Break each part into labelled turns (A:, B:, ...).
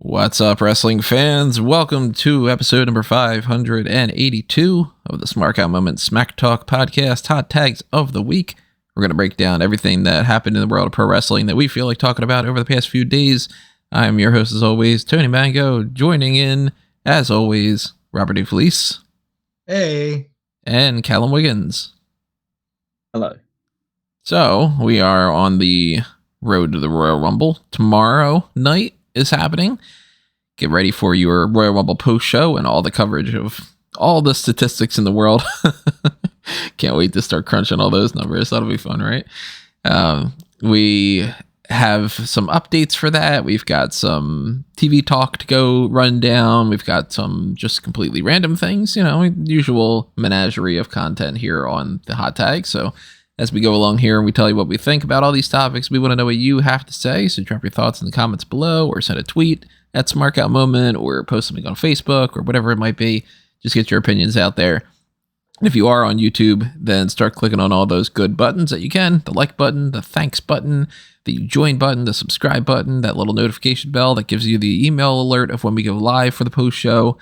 A: What's up, wrestling fans? Welcome to episode number 582 of the Smark Out Moment Smack Talk podcast, Hot Tags of the Week. We're going to break down everything that happened in the world of pro wrestling that we feel like talking about over the past few days. I'm your host, as always, Tony Mango. Joining in, as always, Robert DeFelice.
B: Hey.
A: And Callum Wiggins.
C: Hello.
A: So, we are on the road to the Royal Rumble. Tomorrow night is happening. Get ready for your Royal Rumble post show and all the coverage of all the statistics in the world. Can't wait to start crunching all those numbers. That'll be fun, right? We have some updates for that. We've got some TV talk to go run down. We've got some just completely random things, usual menagerie of content here on the Hot Tag. So as we go along here and we tell you what we think about all these topics, we want to know what you have to say. So drop your thoughts in the comments below or send a tweet at Smarkout Moment or post something on Facebook or whatever it might be. Just get your opinions out there. And if you are on YouTube, then start clicking on all those good buttons that you can. The like button, the thanks button, the join button, the subscribe button, that little notification bell that gives you the email alert of when we go live for the post show.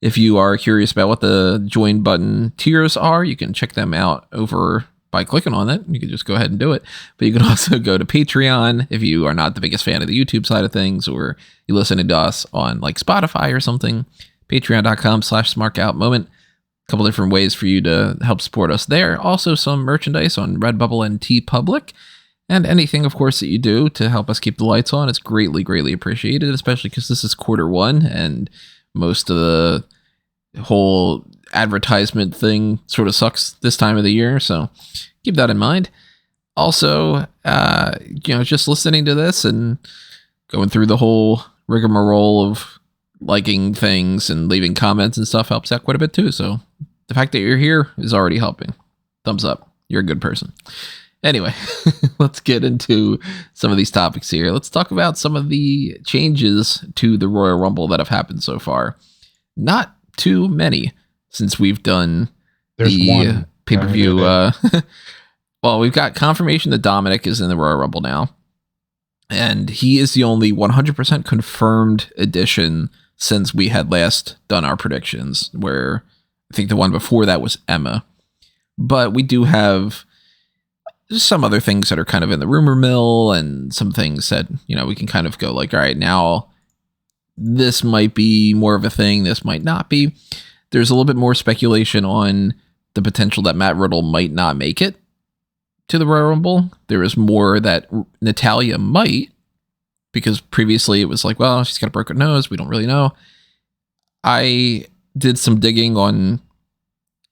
A: If you are curious about what the join button tiers are, you can check them out over by clicking on it. You can just go ahead and do it. But you can also go to Patreon if you are not the biggest fan of the YouTube side of things, or you listen to us on like Spotify or something. Patreon.com/SmarkoutMoment. A couple different ways for you to help support us there. Also some merchandise on Redbubble and TeePublic. And anything, of course, that you do to help us keep the lights on is greatly, greatly appreciated, especially because this is quarter 1 and most of the whole advertisement thing sort of sucks this time of the year, so keep that in mind. Also, just listening to this and going through the whole rigmarole of liking things and leaving comments and stuff helps out quite a bit too, so the fact that you're here is already helping. Thumbs up. You're a good person. Anyway, let's get into some of these topics here. Let's talk about some of the changes to the Royal Rumble that have happened so far. Not too many, since we've done the pay-per-view. Well, we've got confirmation that Dominic is in the Royal Rumble now. And he is the only 100% confirmed addition since we had last done our predictions, where I think the one before that was Emma. But we do have some other things that are kind of in the rumor mill and some things that, we can kind of go like, all right, now this might be more of a thing. This might not be. There's a little bit more speculation on the potential that Matt Riddle might not make it to the Royal Rumble. There is more that Natalya might, because previously it was like, well, she's got a broken nose. We don't really know. I did some digging on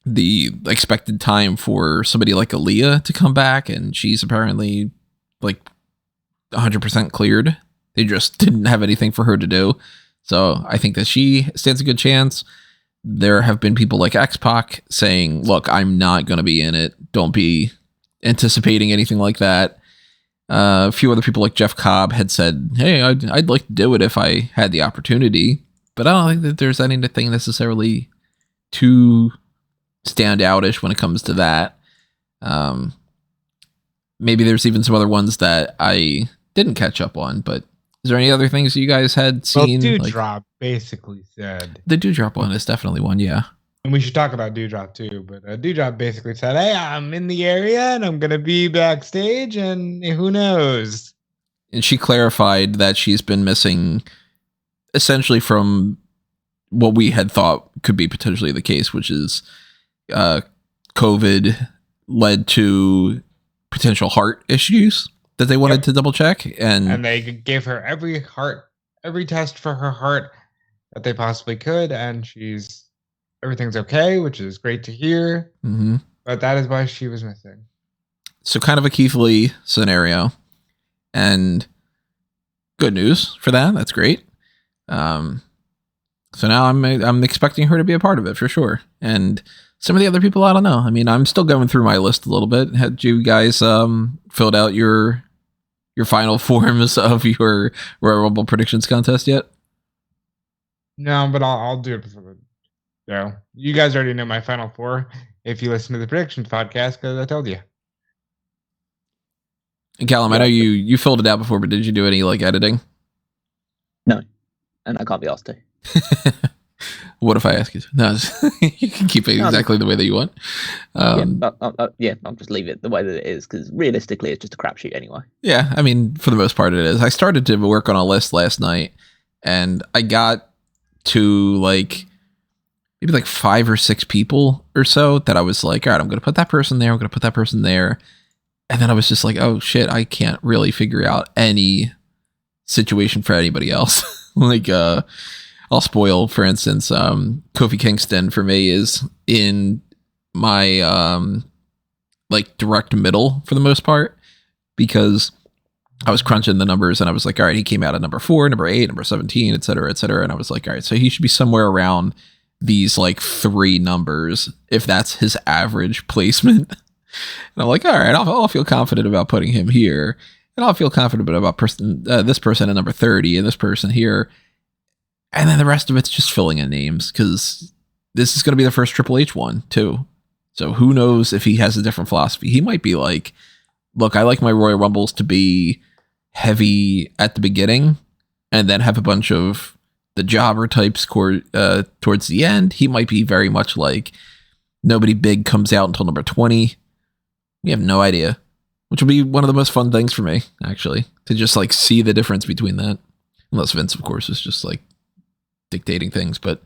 A: the expected time for somebody like Aaliyah to come back, and she's apparently like 100% cleared. They just didn't have anything for her to do. So I think that she stands a good chance. There have been people like X-Pac saying, look, I'm not going to be in it. Don't be anticipating anything like that. A few other people like Jeff Cobb had said, hey, I'd like to do it if I had the opportunity. But I don't think that there's anything necessarily too standoutish when it comes to that. Maybe there's even some other ones that I didn't catch up on, but is there any other things you guys had seen?
B: Well, Dewdrop basically said.
A: The Dewdrop one is definitely one, yeah.
B: And we should talk about Dewdrop too, but Dewdrop basically said, hey, I'm in the area and I'm going to be backstage and who knows?
A: And she clarified that she's been missing essentially from what we had thought could be potentially the case, which is COVID led to potential heart issues that they wanted to double check, and
B: they gave her every test for her heart that they possibly could, and everything's okay, which is great to hear.
A: Mm-hmm.
B: But that is why she was missing.
A: So kind of a Keith Lee scenario, and good news for that. That's great. So now I'm expecting her to be a part of it for sure, and some of the other people, I don't know. I mean, I'm still going through my list a little bit. Had you guys filled out your final forms of your Royal Rumble predictions contest yet?
B: No, but I'll do it before the show. You guys already know my final four if you listen to the predictions podcast, because I told you.
A: And Callum, I know you filled it out before, but did you do any editing?
C: No. and I can't be asked to.
A: What if I ask you? No, you can keep it exactly the way that you want.
C: I'll just leave it the way that it is, because realistically, it's just a crapshoot anyway.
A: Yeah, I mean, for the most part, it is. I started to work on a list last night, and I got to maybe 5 or 6 people or so that I was like, all right, I'm going to put that person there. I'm going to put that person there. And then I was just like, oh shit, I can't really figure out any situation for anybody else. I'll spoil, for instance, Kofi Kingston for me is in my direct middle for the most part, because I was crunching the numbers and I was like, all right, he came out at number 4, number 8, number 17, et cetera, et cetera. And I was like, all right, so he should be somewhere around these 3 numbers if that's his average placement. And I'm like, all right, I'll feel confident about putting him here, and I'll feel confident about this person at number 30 and this person here. And then the rest of it's just filling in names, because this is going to be the first Triple H one too. So who knows if he has a different philosophy. He might be like, look, I like my Royal Rumbles to be heavy at the beginning and then have a bunch of the jobber types towards the end. He might be very much like nobody big comes out until number 20. We have no idea, which will be one of the most fun things for me, actually, to just see the difference between that. Unless Vince, of course, is just dictating things, but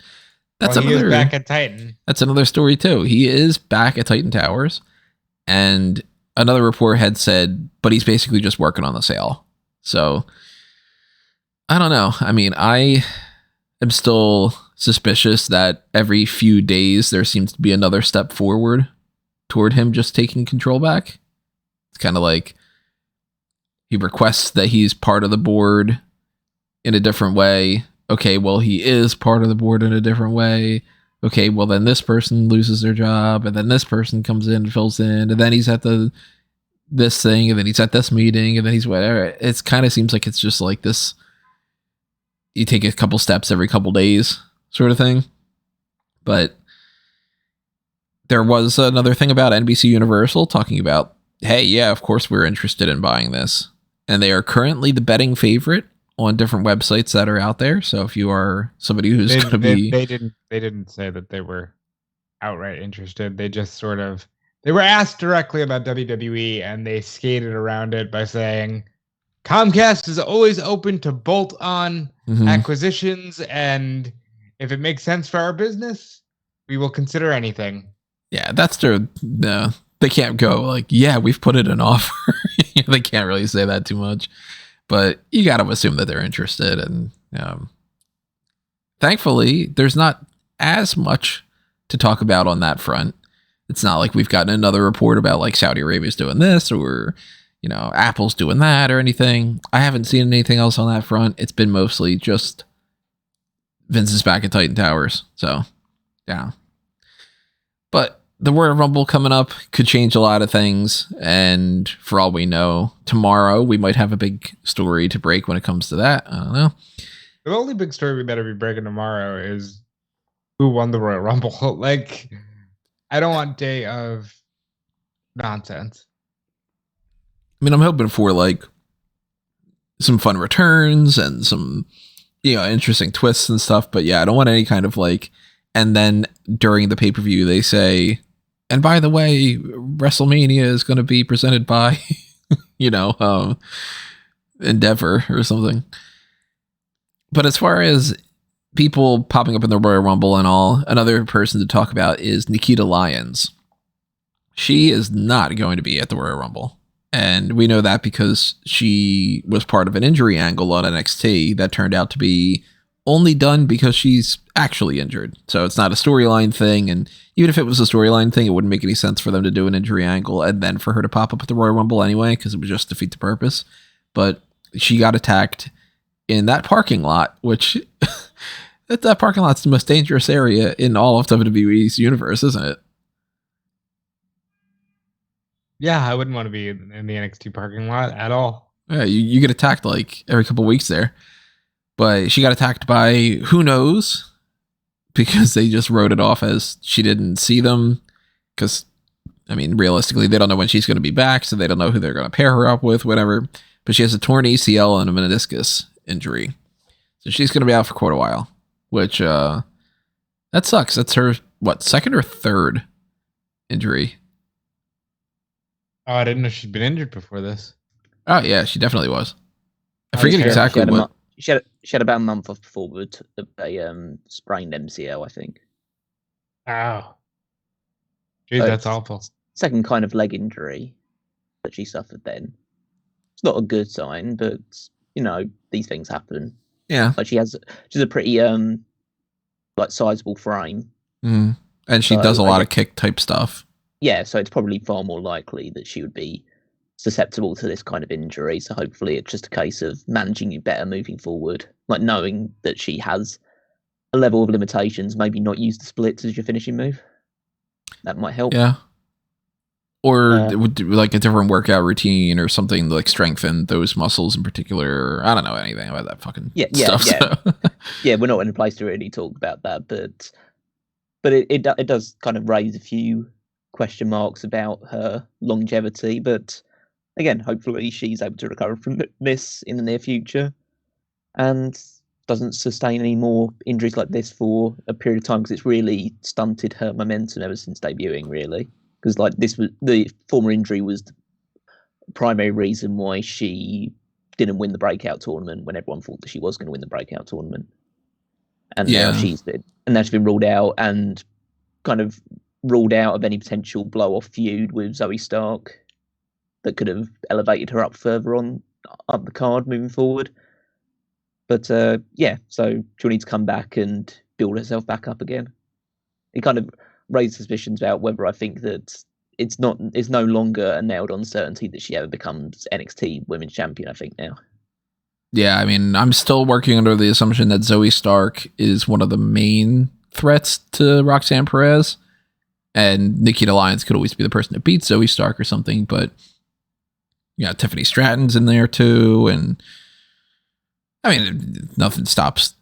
A: that's
B: he is back at Titan.
A: That's another story too. He is back at Titan Towers, and another report had said, but he's basically just working on the sale. So I don't know. I mean, I am still suspicious that every few days there seems to be another step forward toward him just taking control back. It's kind of like he requests that he's part of the board in a different way. Okay, well, he is part of the board in a different way. Okay, well, then this person loses their job, and then this person comes in and fills in, and then he's at this thing, and then he's at this meeting, and then he's whatever. It kind of seems like it's just like this, you take a couple steps every couple days sort of thing. But there was another thing about NBC Universal talking about, hey, yeah, of course we're interested in buying this. And they are currently the betting favorite on different websites that are out there. So if you are somebody who's going to be...
B: They didn't say that they were outright interested. They just they were asked directly about WWE, and they skated around it by saying, Comcast is always open to bolt-on acquisitions, and if it makes sense for our business, we will consider anything.
A: Yeah, that's true. No, they can't go yeah, we've put it an offer. They can't really say that too much. But you got to assume that they're interested. And thankfully, there's not as much to talk about on that front. It's not like we've gotten another report about Saudi Arabia's doing this, or, Apple's doing that or anything. I haven't seen anything else on that front. It's been mostly just Vince is back at Titan Towers. So, yeah. But the Royal Rumble coming up could change a lot of things, and for all we know, tomorrow we might have a big story to break when it comes to that. I don't know.
B: The only big story we better be breaking tomorrow is who won the Royal Rumble. I don't want day of nonsense.
A: I mean, I'm hoping for some fun returns and some, interesting twists and stuff. But yeah, I don't want any kind of and then during the pay-per-view they say, and by the way, WrestleMania is going to be presented by, Endeavor or something. But as far as people popping up in the Royal Rumble and all, another person to talk about is Nikkita Lyons. She is not going to be at the Royal Rumble. And we know that because she was part of an injury angle on NXT that turned out to be only done because she's actually injured. So it's not a storyline thing. And even if it was a storyline thing, it wouldn't make any sense for them to do an injury angle and then for her to pop up at the Royal Rumble anyway, because it would just defeat the purpose. But she got attacked in that parking lot, which that parking lot's the most dangerous area in all of WWE's universe, isn't it?
B: Yeah, I wouldn't want to be in the NXT parking lot at all.
A: Yeah, you get attacked every couple of weeks there. But she got attacked by who knows, because they just wrote it off as she didn't see them. Because, I mean, realistically, they don't know when she's going to be back, so they don't know who they're going to pair her up with, whatever. But she has a torn ACL and a meniscus injury. So she's going to be out for quite a while, which that sucks. That's her, second or third injury?
B: Oh, I didn't know she'd been injured before this.
A: Oh, yeah, she definitely was. I forget exactly what.
C: She had about a month off before with a sprained MCL, I think.
B: Oh. Dude, that's awful.
C: Second kind of leg injury that she suffered then. It's not a good sign, but, these things happen.
A: Yeah.
C: Like she's a pretty, sizable frame.
A: Mm. And she does a lot of kick type stuff.
C: Yeah, so it's probably far more likely that she would be susceptible to this kind of injury. So hopefully it's just a case of managing it better moving forward. Like knowing that she has a level of limitations, maybe not use the splits as your finishing move. That might help.
A: Yeah. Or like a different workout routine or something to like strengthen those muscles in particular. I don't know anything about that fucking stuff.
C: Yeah.
A: So.
C: Yeah, we're not in a place to really talk about that, but it does kind of raise a few question marks about her longevity. But again, hopefully she's able to recover from this in the near future and doesn't sustain any more injuries like this for a period of time, because it's really stunted her momentum ever since debuting, really. Because like this was the former injury was the primary reason why she didn't win the breakout tournament when everyone thought that she was going to win the breakout tournament. And now she's been ruled out and kind of ruled out of any potential blow-off feud with Zoe Stark that could have elevated her up further up the card moving forward. But so she'll need to come back and build herself back up again. It kind of raised suspicions about whether I think that it's no longer a nailed-on certainty that she ever becomes NXT Women's Champion, I think, now.
A: Yeah, I mean, I'm still working under the assumption that Zoe Stark is one of the main threats to Roxanne Perez, and Nikkita Lyons could always be the person that beats Zoe Stark or something, but Tiffany Stratton's in there too, and I mean, nothing stops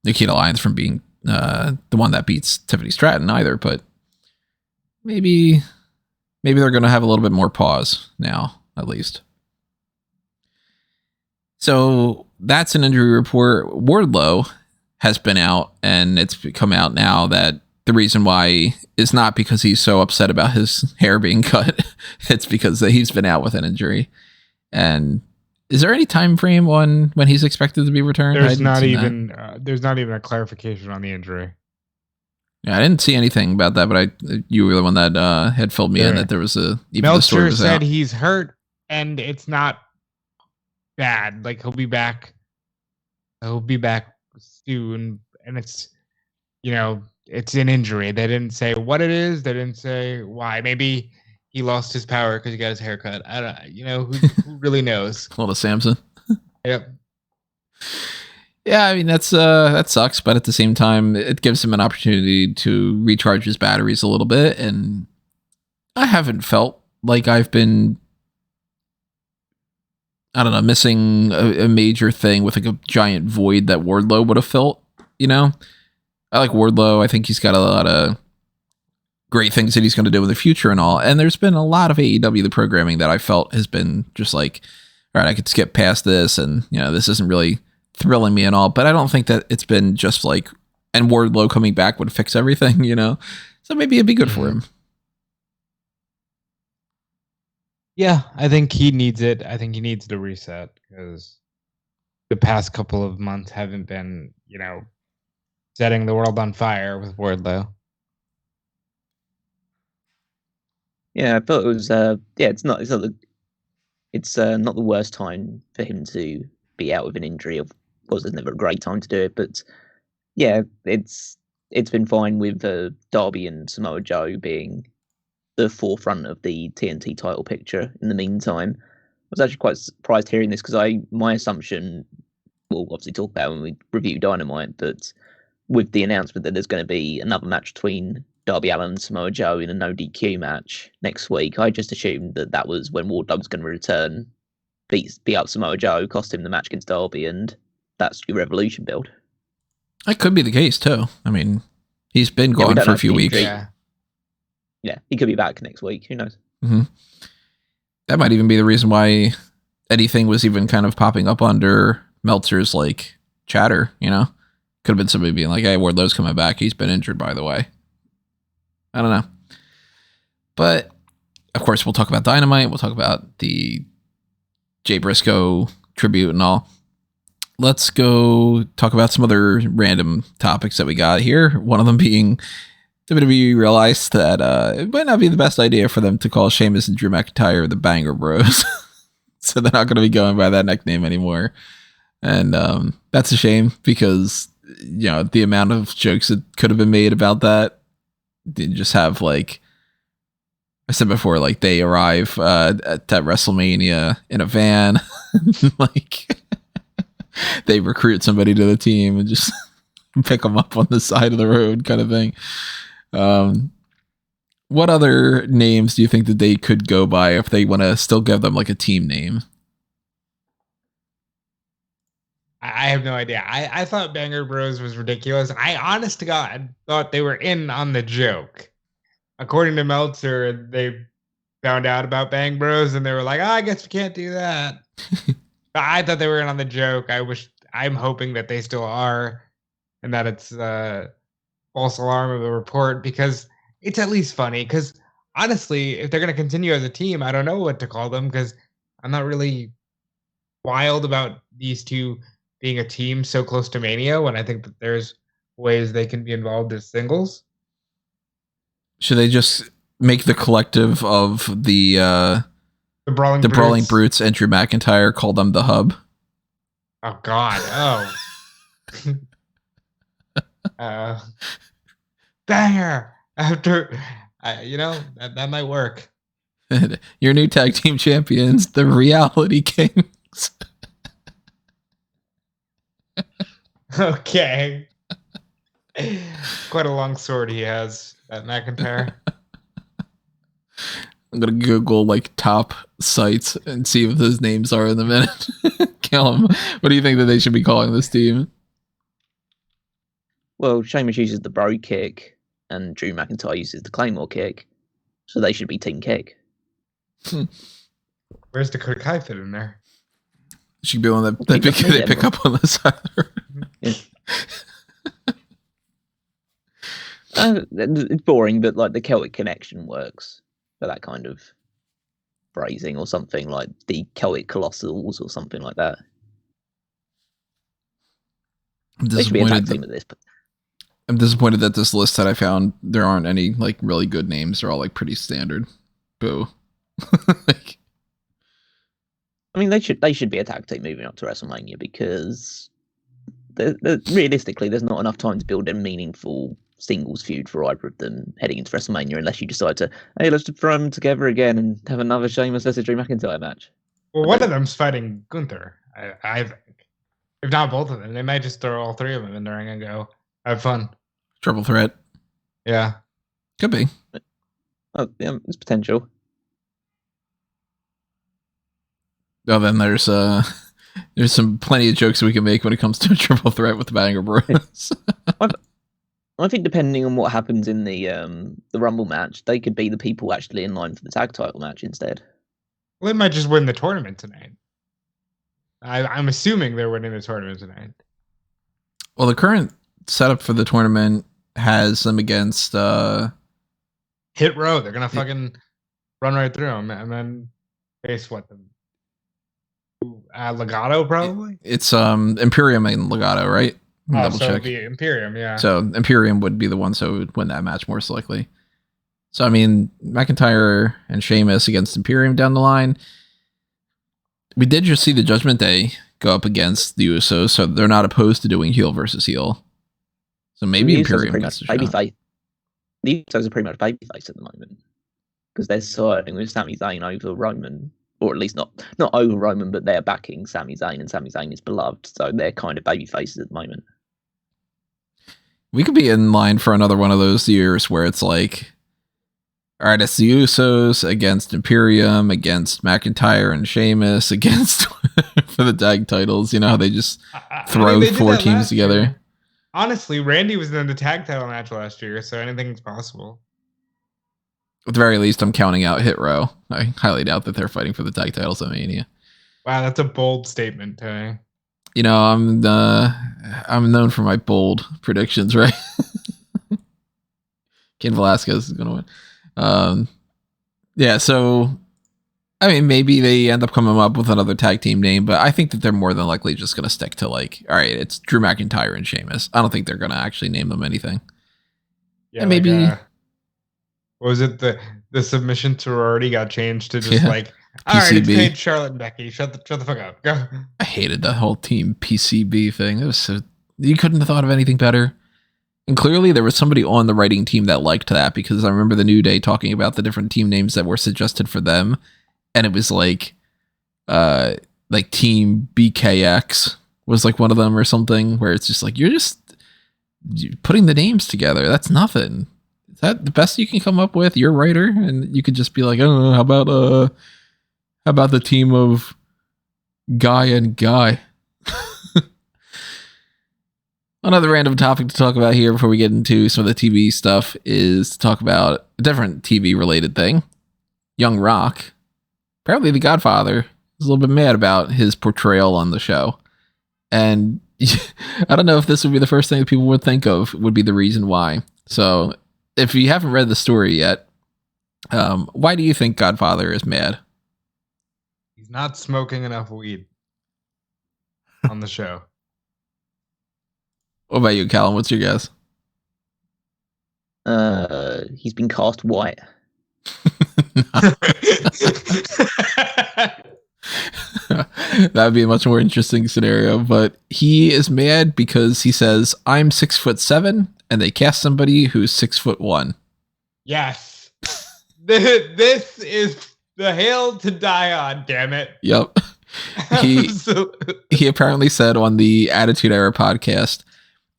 A: Nikkita Lyons from being the one that beats Tiffany Stratton either, but maybe they're going to have a little bit more pause now, at least. So that's an injury report. Wardlow has been out, and it's come out now that the reason why is not because he's so upset about his hair being cut. It's because he's been out with an injury. And is there any time frame on when he's expected to be returned?
B: There's not even a clarification on the injury.
A: Yeah, I didn't see anything about that, but you were the one that had filled me in that there was
B: Meltzer said he's hurt and it's not bad. Like he'll be back soon, and it's it's an injury. They didn't say what it is. They didn't say why. Maybe he lost his power because he got his hair cut. I don't. Who really knows?
A: Little Samson.
B: Yep.
A: Yeah, I mean that sucks, but at the same time, it gives him an opportunity to recharge his batteries a little bit, and I haven't felt like I've been, I don't know, missing a major thing with like a giant void that Wardlow would have felt. I like Wardlow. I think he's got a lot of great things that he's going to do in the future and all. And there's been a lot of AEW, the programming that I felt has been just like, all right, I could skip past this, and this isn't really thrilling me and all. But I don't think that it's been just like, and Wardlow coming back would fix everything, So maybe it'd be good for him.
B: Yeah, I think he needs it. I think he needs to reset because the past couple of months haven't been, setting the world on fire with Wardlow.
C: Yeah, I thought it was. It's not the worst time for him to be out with an injury. Of course, it's never a great time to do it, but yeah, it's been fine with Darby and Samoa Joe being the forefront of the TNT title picture. In the meantime, I was actually quite surprised hearing this because my assumption, we'll obviously talk about when we review Dynamite, but with the announcement that there's going to be another match between Darby Allin and Samoa Joe in a no DQ match next week, I just assumed that was when Wardlow was going to return, beat up Samoa Joe, cost him the match against Darby, and that's your Revolution build.
A: That could be the case too. I mean, he's been gone for a few weeks.
C: Yeah, he could be back next week. Who knows?
A: Mm-hmm. That might even be the reason why anything was even kind of popping up under Meltzer's chatter, you know? Could have been somebody being like, hey, Wardlow's coming back. He's been injured, by the way. I don't know. But, of course, we'll talk about Dynamite. We'll talk about the Jay Briscoe tribute and all. Let's go talk about some other random topics that we got here. One of them being WWE realized that it might not be the best idea for them to call Sheamus and Drew McIntyre the Banger Bros. So they're not going to be going by that nickname anymore. And that's a shame because, you know, the amount of jokes that could have been made about that. They just have, like, I said before, like, they arrive at WrestleMania in a van. Like, they recruit somebody to the team and just pick them up on the side of the road kind of thing. What other names do you think that they could go by if they want to still give them like a team name?
B: I have no idea. I thought Banger Bros was ridiculous. I honest to God thought they were in on the joke. According to Meltzer, they found out about Bang Bros and they were like, I guess we can't do that. But I thought they were in on the joke. I'm hoping that they still are and that it's false alarm of the report because it's at least funny. Because honestly, if they're going to continue as a team, I don't know what to call them because I'm not really wild about these two being a team so close to Mania when I think that there's ways they can be involved as singles.
A: Should they just make the collective of the Brawling Brutes and Drew McIntyre, call them the Hub?
B: Oh God! Oh, Banger after that might work.
A: Your new tag team champions, the Reality Kings.
B: Okay. Quite a long sword he has, that McIntyre.
A: I'm gonna Google like top sites and see what those names are in a minute. Kill him. What do you think that they should be calling this team?
C: Well, Sheamus uses the bro kick and Drew McIntyre uses the Claymore kick. So they should be Team Kick.
B: Where's Dakota Kai fit in there?
A: Should be one that they pick up on the side of the road.
C: It's boring, but like the Celtic connection works for that kind of phrasing or something like the Celtic Colossals or something like that. They should be a tag team at this.
A: I'm disappointed that this list that I found, there aren't any like really good names. They're all like pretty standard. Boo. Like,
C: I mean, they should be a tag team moving up to WrestleMania because realistically, there's not enough time to build a meaningful singles feud for either of them heading into WrestleMania unless you decide to, hey, let's throw them together again and have another Sheamus versus Drew McIntyre match.
B: Well, one of them's fighting Gunther, I think. If not both of them, they might just throw all three of them in the ring and go, have fun.
A: Triple threat.
B: Yeah.
A: Could be.
C: Oh, yeah, it's potential.
A: Oh, then there's some plenty of jokes we can make when it comes to a triple threat with the Banger Bros.
C: I think depending on what happens in the Rumble match, they could be the people actually in line for the tag title match instead.
B: Well, they might just win the tournament tonight. I'm assuming they're winning the tournament tonight.
A: Well, the current setup for the tournament has them against
B: Hit Row. They're gonna fucking run right through them and then face what them. Legato probably.
A: It's Imperium and Legato, right?
B: Double check. It'd be Imperium, yeah.
A: So Imperium would be the ones who would win that match most likely. So I mean, McIntyre and Sheamus against Imperium down the line. We did just see the Judgment Day go up against the Usos, so they're not opposed to doing heel versus heel. So maybe Imperium gets a shot.
C: Babyface. The Usos are pretty much babyface at the moment because they're siding with Sami Zayn over Roman, or at least not over Roman, but they're backing Sami Zayn, and Sami Zayn is beloved, so they're kind of babyfaces at the moment.
A: We could be in line for another one of those years where it's like, all right, it's the Usos against Imperium, against McIntyre and Sheamus, against for the tag titles. You know how they just throw four teams together.
B: Year. Honestly, Randy was in the tag title match last year, so anything's possible.
A: At the very least, I'm counting out Hit Row. I highly doubt that they're fighting for the tag titles at Mania.
B: Wow, that's a bold statement, Tony.
A: I'm known for my bold predictions, right? Ken Velasquez is gonna win. Yeah, so I mean, maybe they end up coming up with another tag team name, but I think that they're more than likely just gonna stick to like, all right, it's Drew McIntyre and Sheamus. I don't think they're gonna actually name them anything.
B: Yeah,
A: and maybe
B: what was it, the submission sorority got changed to just like, all right, it's
A: PCB.
B: Paige, Charlotte, and Becky. Shut the fuck up. Go.
A: I hated that whole team PCB thing. It was so, you couldn't have thought of anything better. And clearly there was somebody on the writing team that liked that, because I remember the New Day talking about the different team names that were suggested for them. And it was like Team BKX was like one of them or something, where it's just like, you're putting the names together. That's nothing. Is that the best you can come up with? You're a writer, and you could just be like, I don't know, how about the team of Guy and Guy? Another random topic to talk about here before we get into some of the TV stuff is to talk about a different TV related thing. Young Rock, apparently the Godfather, is a little bit mad about his portrayal on the show. And I don't know if this would be the first thing that people would think of would be the reason why. So if you haven't read the story yet, why do you think Godfather is mad?
B: He's not smoking enough weed on the show.
A: What about you, Callum? What's your guess?
C: He's been cast white.
A: That would be a much more interesting scenario, but he is mad because he says, I'm 6'7", and they cast somebody who's 6'1".
B: Yes. This is the hill to die on, damn it.
A: Yep. He apparently said on the Attitude Era podcast,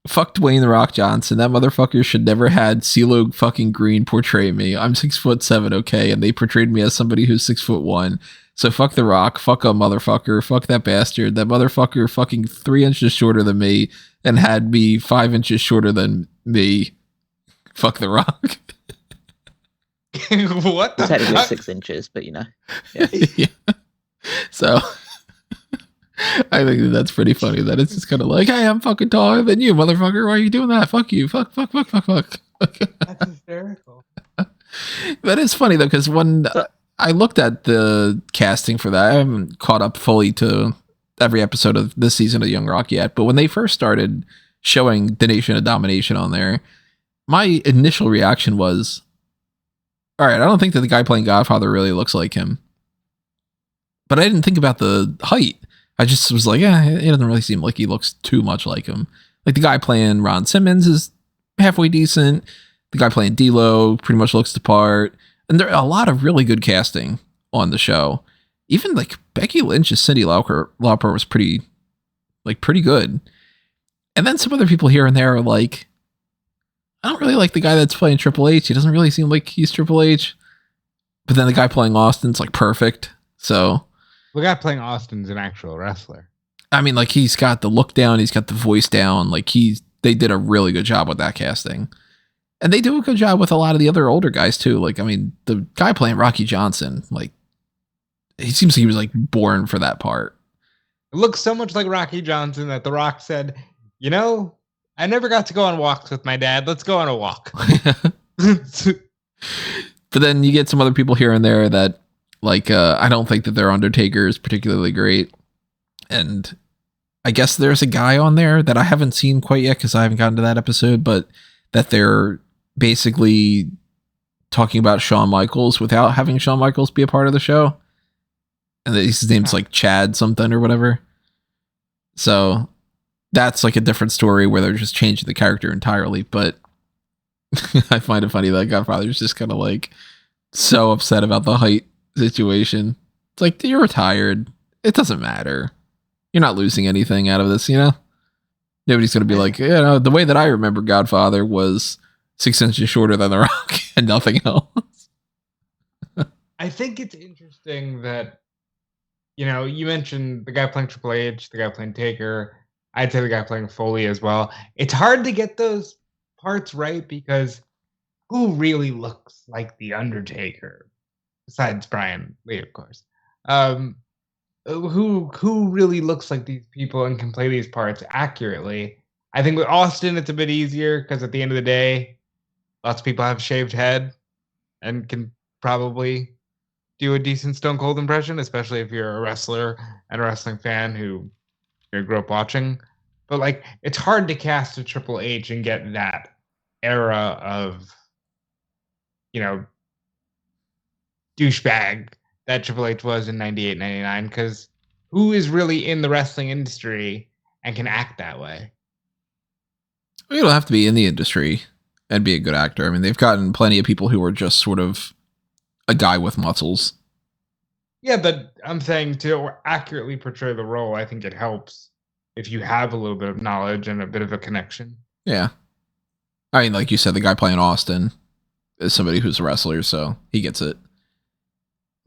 A: fuck Dwayne The Rock Johnson. That motherfucker should never had CeeLo fucking Green portray me. I'm 6'7", okay, and they portrayed me as somebody who's 6'1". So fuck The Rock, fuck a motherfucker, fuck that bastard. That motherfucker fucking 3 inches shorter than me and had me 5 inches shorter than me. Fuck The Rock.
B: What the
C: Technically
B: fuck?
C: 6 inches, but you know. Yeah.
A: Yeah. So I think that's pretty funny that it's just kind of like, hey, I'm fucking taller than you, motherfucker. Why are you doing that? Fuck you. Fuck.
B: That's hysterical.
A: That is funny though, because when I looked at the casting for that, I haven't caught up fully to every episode of this season of Young Rock yet, but when they first started showing the Nation of Domination on there, my initial reaction was, all right, I don't think that the guy playing Godfather really looks like him. But I didn't think about the height. I just was like, yeah, it doesn't really seem like he looks too much like him. Like the guy playing Ron Simmons is halfway decent. The guy playing D-Lo pretty much looks the part. And there are a lot of really good casting on the show. Even like Becky Lynch's Cyndi Lauper was pretty good. And then some other people here and there are like, I don't really like the guy that's playing Triple H. He doesn't really seem like he's Triple H. But then the guy playing Austin's like perfect. So
B: The guy playing Austin's an actual wrestler.
A: I mean, like he's got the look down, he's got the voice down. Like they did a really good job with that casting. And they do a good job with a lot of the other older guys too. Like, I mean, the guy playing Rocky Johnson, like he seems like he was like born for that part.
B: It looks so much like Rocky Johnson that The Rock said, you know, I never got to go on walks with my dad. Let's go on a walk.
A: But then you get some other people here and there that like, I don't think that their Undertaker is particularly great. And I guess there's a guy on there that I haven't seen quite yet because I haven't gotten to that episode, but that they're basically talking about Shawn Michaels without having Shawn Michaels be a part of the show. And his name's like Chad something or whatever. So that's like a different story where they're just changing the character entirely. But I find it funny that Godfather's just kind of like so upset about the height situation. It's like, you're retired. It doesn't matter. You're not losing anything out of this, you know? Nobody's going to be like, you know, the way that I remember Godfather was 6 inches shorter than The Rock and nothing else.
B: I think it's interesting that, you know, you mentioned the guy playing Triple H, the guy playing Taker. I'd say the guy playing Foley as well. It's hard to get those parts right because who really looks like the Undertaker? Besides Brian Lee, of course. who really looks like these people and can play these parts accurately. I think with Austin, it's a bit easier because at the end of the day, lots of people have a shaved head and can probably do a decent Stone Cold impression, especially if you're a wrestler and a wrestling fan who you grew up watching. But like, it's hard to cast a Triple H and get that era of, douchebag that Triple H was in 98, 99, because who is really in the wrestling industry and can act that way?
A: You don't have to be in the industry and be a good actor. I mean, they've gotten plenty of people who are just sort of a guy with muscles.
B: Yeah, but I'm saying to accurately portray the role, I think it helps if you have a little bit of knowledge and a bit of a connection.
A: Yeah. I mean, like you said, the guy playing Austin is somebody who's a wrestler, so he gets it.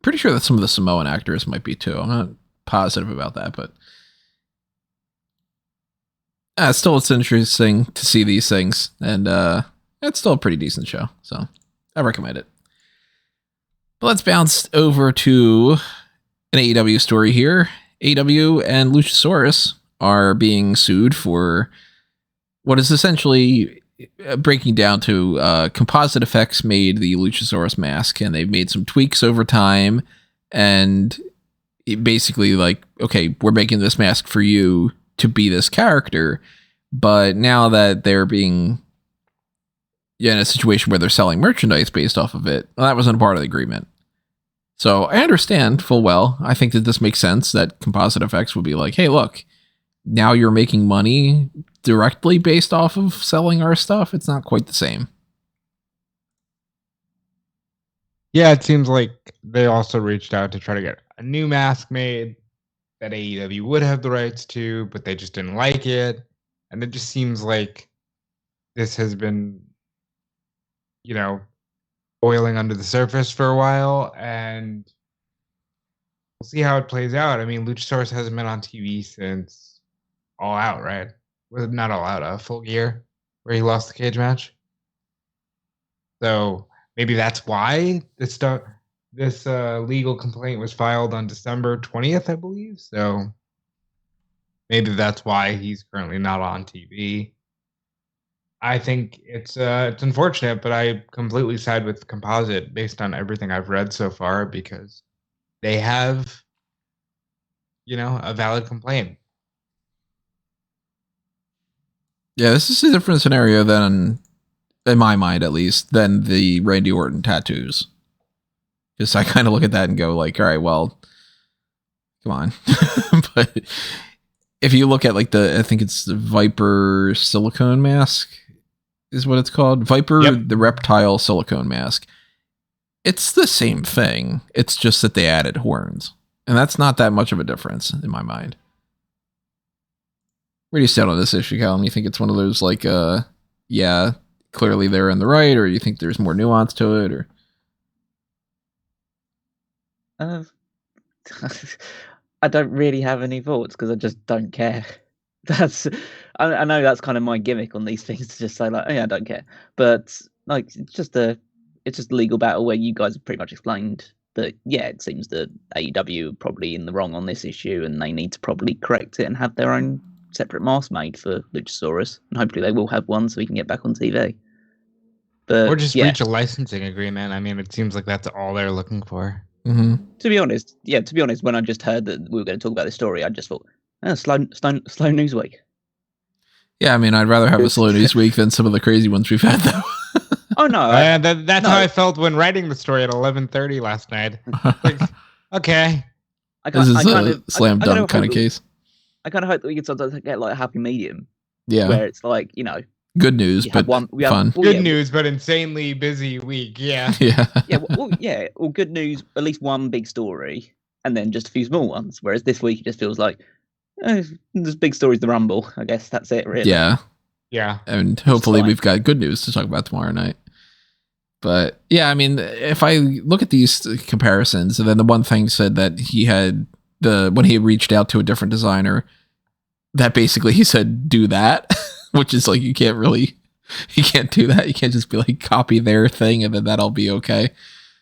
A: Pretty sure that some of the Samoan actors might be too. I'm not positive about that, but still, it's interesting to see these things, and it's still a pretty decent show, so I recommend it. But let's bounce over to an AEW story here. AEW and Luchasaurus are being sued for what is essentially breaking down to composite effects made the Luchasaurus mask, and they've made some tweaks over time, and basically like, okay, we're making this mask for you to be this character, but now that they're being in a situation where they're selling merchandise based off of it, well, that wasn't a part of the agreement. So I understand full well. I think that this makes sense that composite effects would be like, hey, look, now you're making money directly based off of selling our stuff. It's not quite the same.
B: Yeah, it seems like they also reached out to try to get a new mask made that AEW would have the rights to, but they just didn't like it. And it just seems like this has been, boiling under the surface for a while, and we'll see how it plays out. I mean, Luchasaurus hasn't been on TV since All Out, right? Well, not All Out, Full Gear, where he lost the cage match. So maybe that's why this legal complaint was filed on December 20th, I believe. So maybe that's why he's currently not on TV. I think it's unfortunate, but I completely side with Composite based on everything I've read so far, because they have, a valid complaint.
A: Yeah, this is a different scenario than, in my mind at least, than the Randy Orton tattoos. Because I kind of look at that and go like, all right, well, come on. But if you look at like I think it's the Viper silicone mask is what it's called. Viper, yep. The reptile silicone mask. It's the same thing. It's just that they added horns. And that's not that much of a difference in my mind. Where do you stand on this issue, Callum? You think it's one of those like, yeah, clearly they're in the right, or you think there's more nuance to it, or?
C: I don't really have any thoughts because I just don't care. I know that's kind of my gimmick on these things, to just say like, oh yeah, I don't care. But like, it's just a legal battle where you guys have pretty much explained that, yeah, it seems that AEW are probably in the wrong on this issue, and they need to probably correct it and have their own separate mask made for Luchasaurus, and hopefully they will have one so he can get back on TV. But
B: or just reach a licensing agreement. I mean, it seems like that's all they're looking for.
A: Mm-hmm.
C: To be honest, when I just heard that we were going to talk about this story, I just thought, slow news week.
B: Yeah,
A: I mean, I'd rather have a slow news week than some of the crazy ones we've had, though.
C: Oh no,
B: that's how I felt when writing the story at 11:30 last night. Like, okay,
A: this is a slam dunk kind of case.
C: I kind of hope that we can sometimes get like a happy medium.
A: Yeah,
C: where it's like,
A: good news, but fun.
B: Good news, but insanely busy week. Yeah.
C: Well, good news, at least one big story, and then just a few small ones. Whereas this week it just feels like there's big stories. The Rumble, I guess that's it, really.
A: Yeah. And hopefully we've got good news to talk about tomorrow night. But yeah, I mean, if I look at these comparisons, and then the one thing said that he had when he reached out to a different designer, that basically he said, do that. Which is like, you can't do that. You can't just be like, copy their thing and then that'll be okay.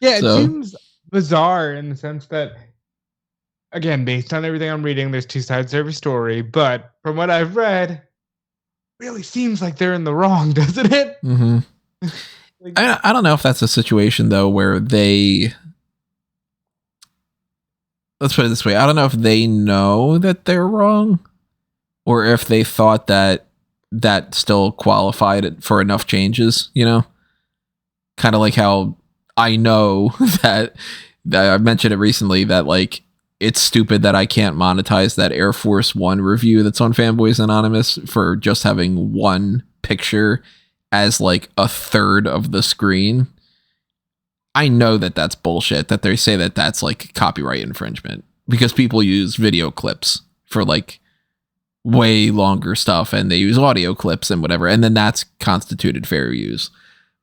B: Yeah, it seems bizarre in the sense that again, based on everything I'm reading, there's two sides to every story. But from what I've read, really seems like they're in the wrong, doesn't it?
A: Mm-hmm. I don't know if that's a situation though where they. Let's put it this way. I don't know if they know that they're wrong, or if they thought that still qualified it for enough changes. You know, kind of like how I know that I mentioned it recently that like it's stupid that I can't monetize that Air Force One review that's on Fanboys Anonymous for just having one picture as like a third of the screen. I know that that's bullshit, that they say that that's like copyright infringement because people use video clips for like way longer stuff and they use audio clips and whatever. And then that's constituted fair use.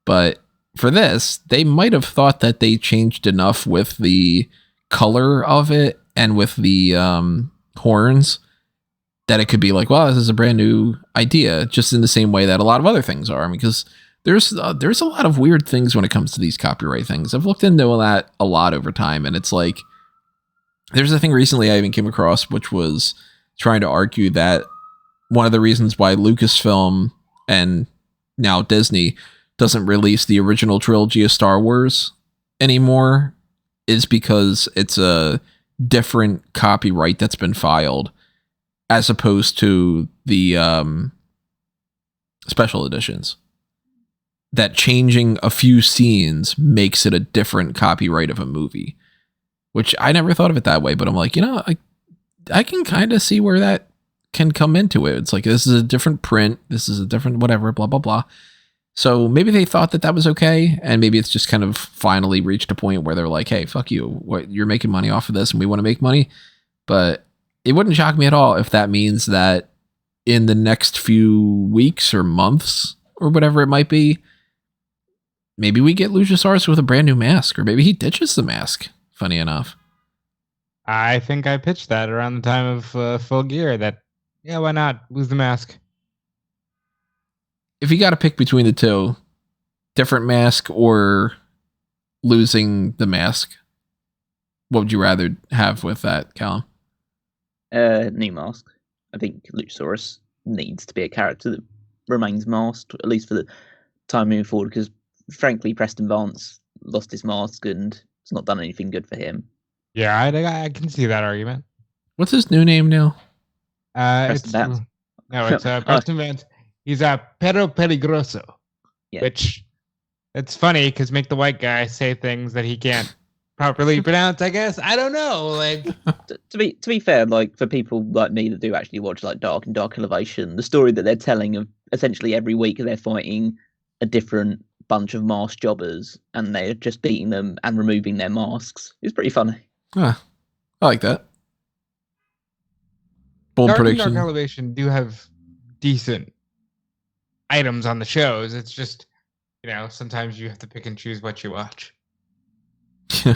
A: But for this, they might have thought that they changed enough with the color of it and with the horns that it could be like, well, this is a brand new idea, just in the same way that a lot of other things are. Because there's a lot of weird things when it comes to these copyright things. I've looked into that a lot over time, and it's like, there's a thing recently I even came across, which was trying to argue that one of the reasons why Lucasfilm and now Disney doesn't release the original trilogy of Star Wars anymore is because it's a different copyright that's been filed as opposed to the special editions. That changing a few scenes makes it a different copyright of a movie, which I never thought of it that way, but I'm like, you know, I can kind of see where that can come into it. It's like, this is a different print. This is a different whatever, blah, blah, blah. So maybe they thought that was okay. And maybe it's just kind of finally reached a point where they're like, hey, fuck you. What, you're making money off of this and we want to make money. But it wouldn't shock me at all if that means that in the next few weeks or months or whatever it might be, maybe we get Luchasaurus with a brand new mask, or maybe he ditches the mask, funny enough.
B: I think I pitched that around the time of Full Gear that, yeah, why not lose the mask?
A: If you got to pick between the two, different mask or losing the mask, what would you rather have with that, Callum?
C: New mask. I think Luchasaurus needs to be a character that remains masked, at least for the time moving forward, because frankly, Preston Vance lost his mask and it's not done anything good for him.
B: Yeah, I can see that argument.
A: What's his new name now?
C: Preston Vance.
B: No, it's Preston Vance. He's a Pero Peligroso, which it's funny because make the white guy say things that he can't properly pronounce. I guess I don't know. Like
C: to be fair, like for people like me that do actually watch like Dark and Dark Elevation, the story that they're telling of essentially every week they're fighting a different bunch of masked jobbers and they're just beating them and removing their masks. It's pretty funny.
A: I like that. Bold prediction.
B: Dark Elevation do have decent items on the shows. It's just, you know, sometimes you have to pick and choose what you watch.
A: I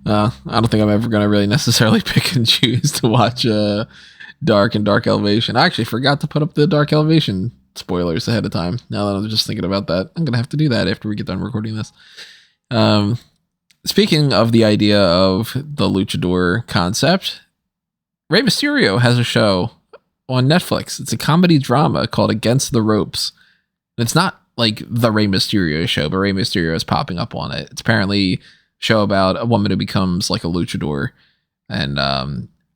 A: don't think I'm ever going to really necessarily pick and choose to watch Dark and Dark Elevation. I actually forgot to put up the Dark Elevation spoilers ahead of time. Now that I'm just thinking about that, I'm going to have to do that after we get done recording this. Speaking of the idea of the luchador concept, Rey Mysterio has a show on Netflix. It's a comedy drama called Against the Ropes. It's not like the Rey Mysterio show, but Rey Mysterio is popping up on it. It's apparently a show about a woman who becomes like a luchador. And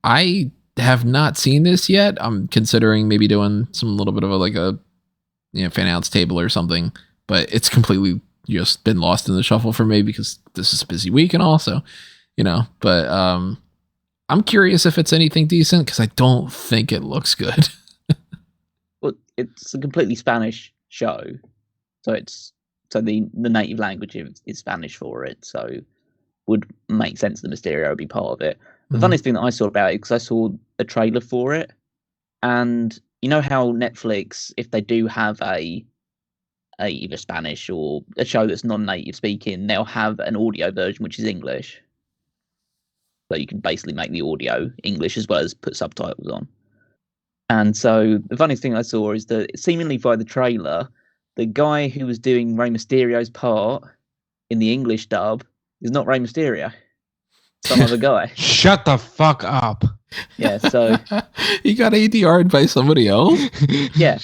A: I have not seen this yet. I'm considering maybe doing some little bit of a fan announce table or something, but it's completely just been lost in the shuffle for me because this is a busy week and all, so, but I'm curious if it's anything decent because I don't think it looks good.
C: Well, it's a completely Spanish show, so the native language is Spanish for it, so would make sense that Mysterio would be part of it. The funniest thing that I saw about it, because I saw a trailer for it, and you know how Netflix, if they do have a either Spanish or a show that's non-native speaking, they'll have an audio version which is English. So you can basically make the audio English as well as put subtitles on. And so the funniest thing I saw is that seemingly via the trailer, the guy who was doing Rey Mysterio's part in the English dub is not Rey Mysterio. some other guy.
B: Shut the fuck up.
C: Yeah, so
A: he got ADR'd by somebody else.
C: Yeah.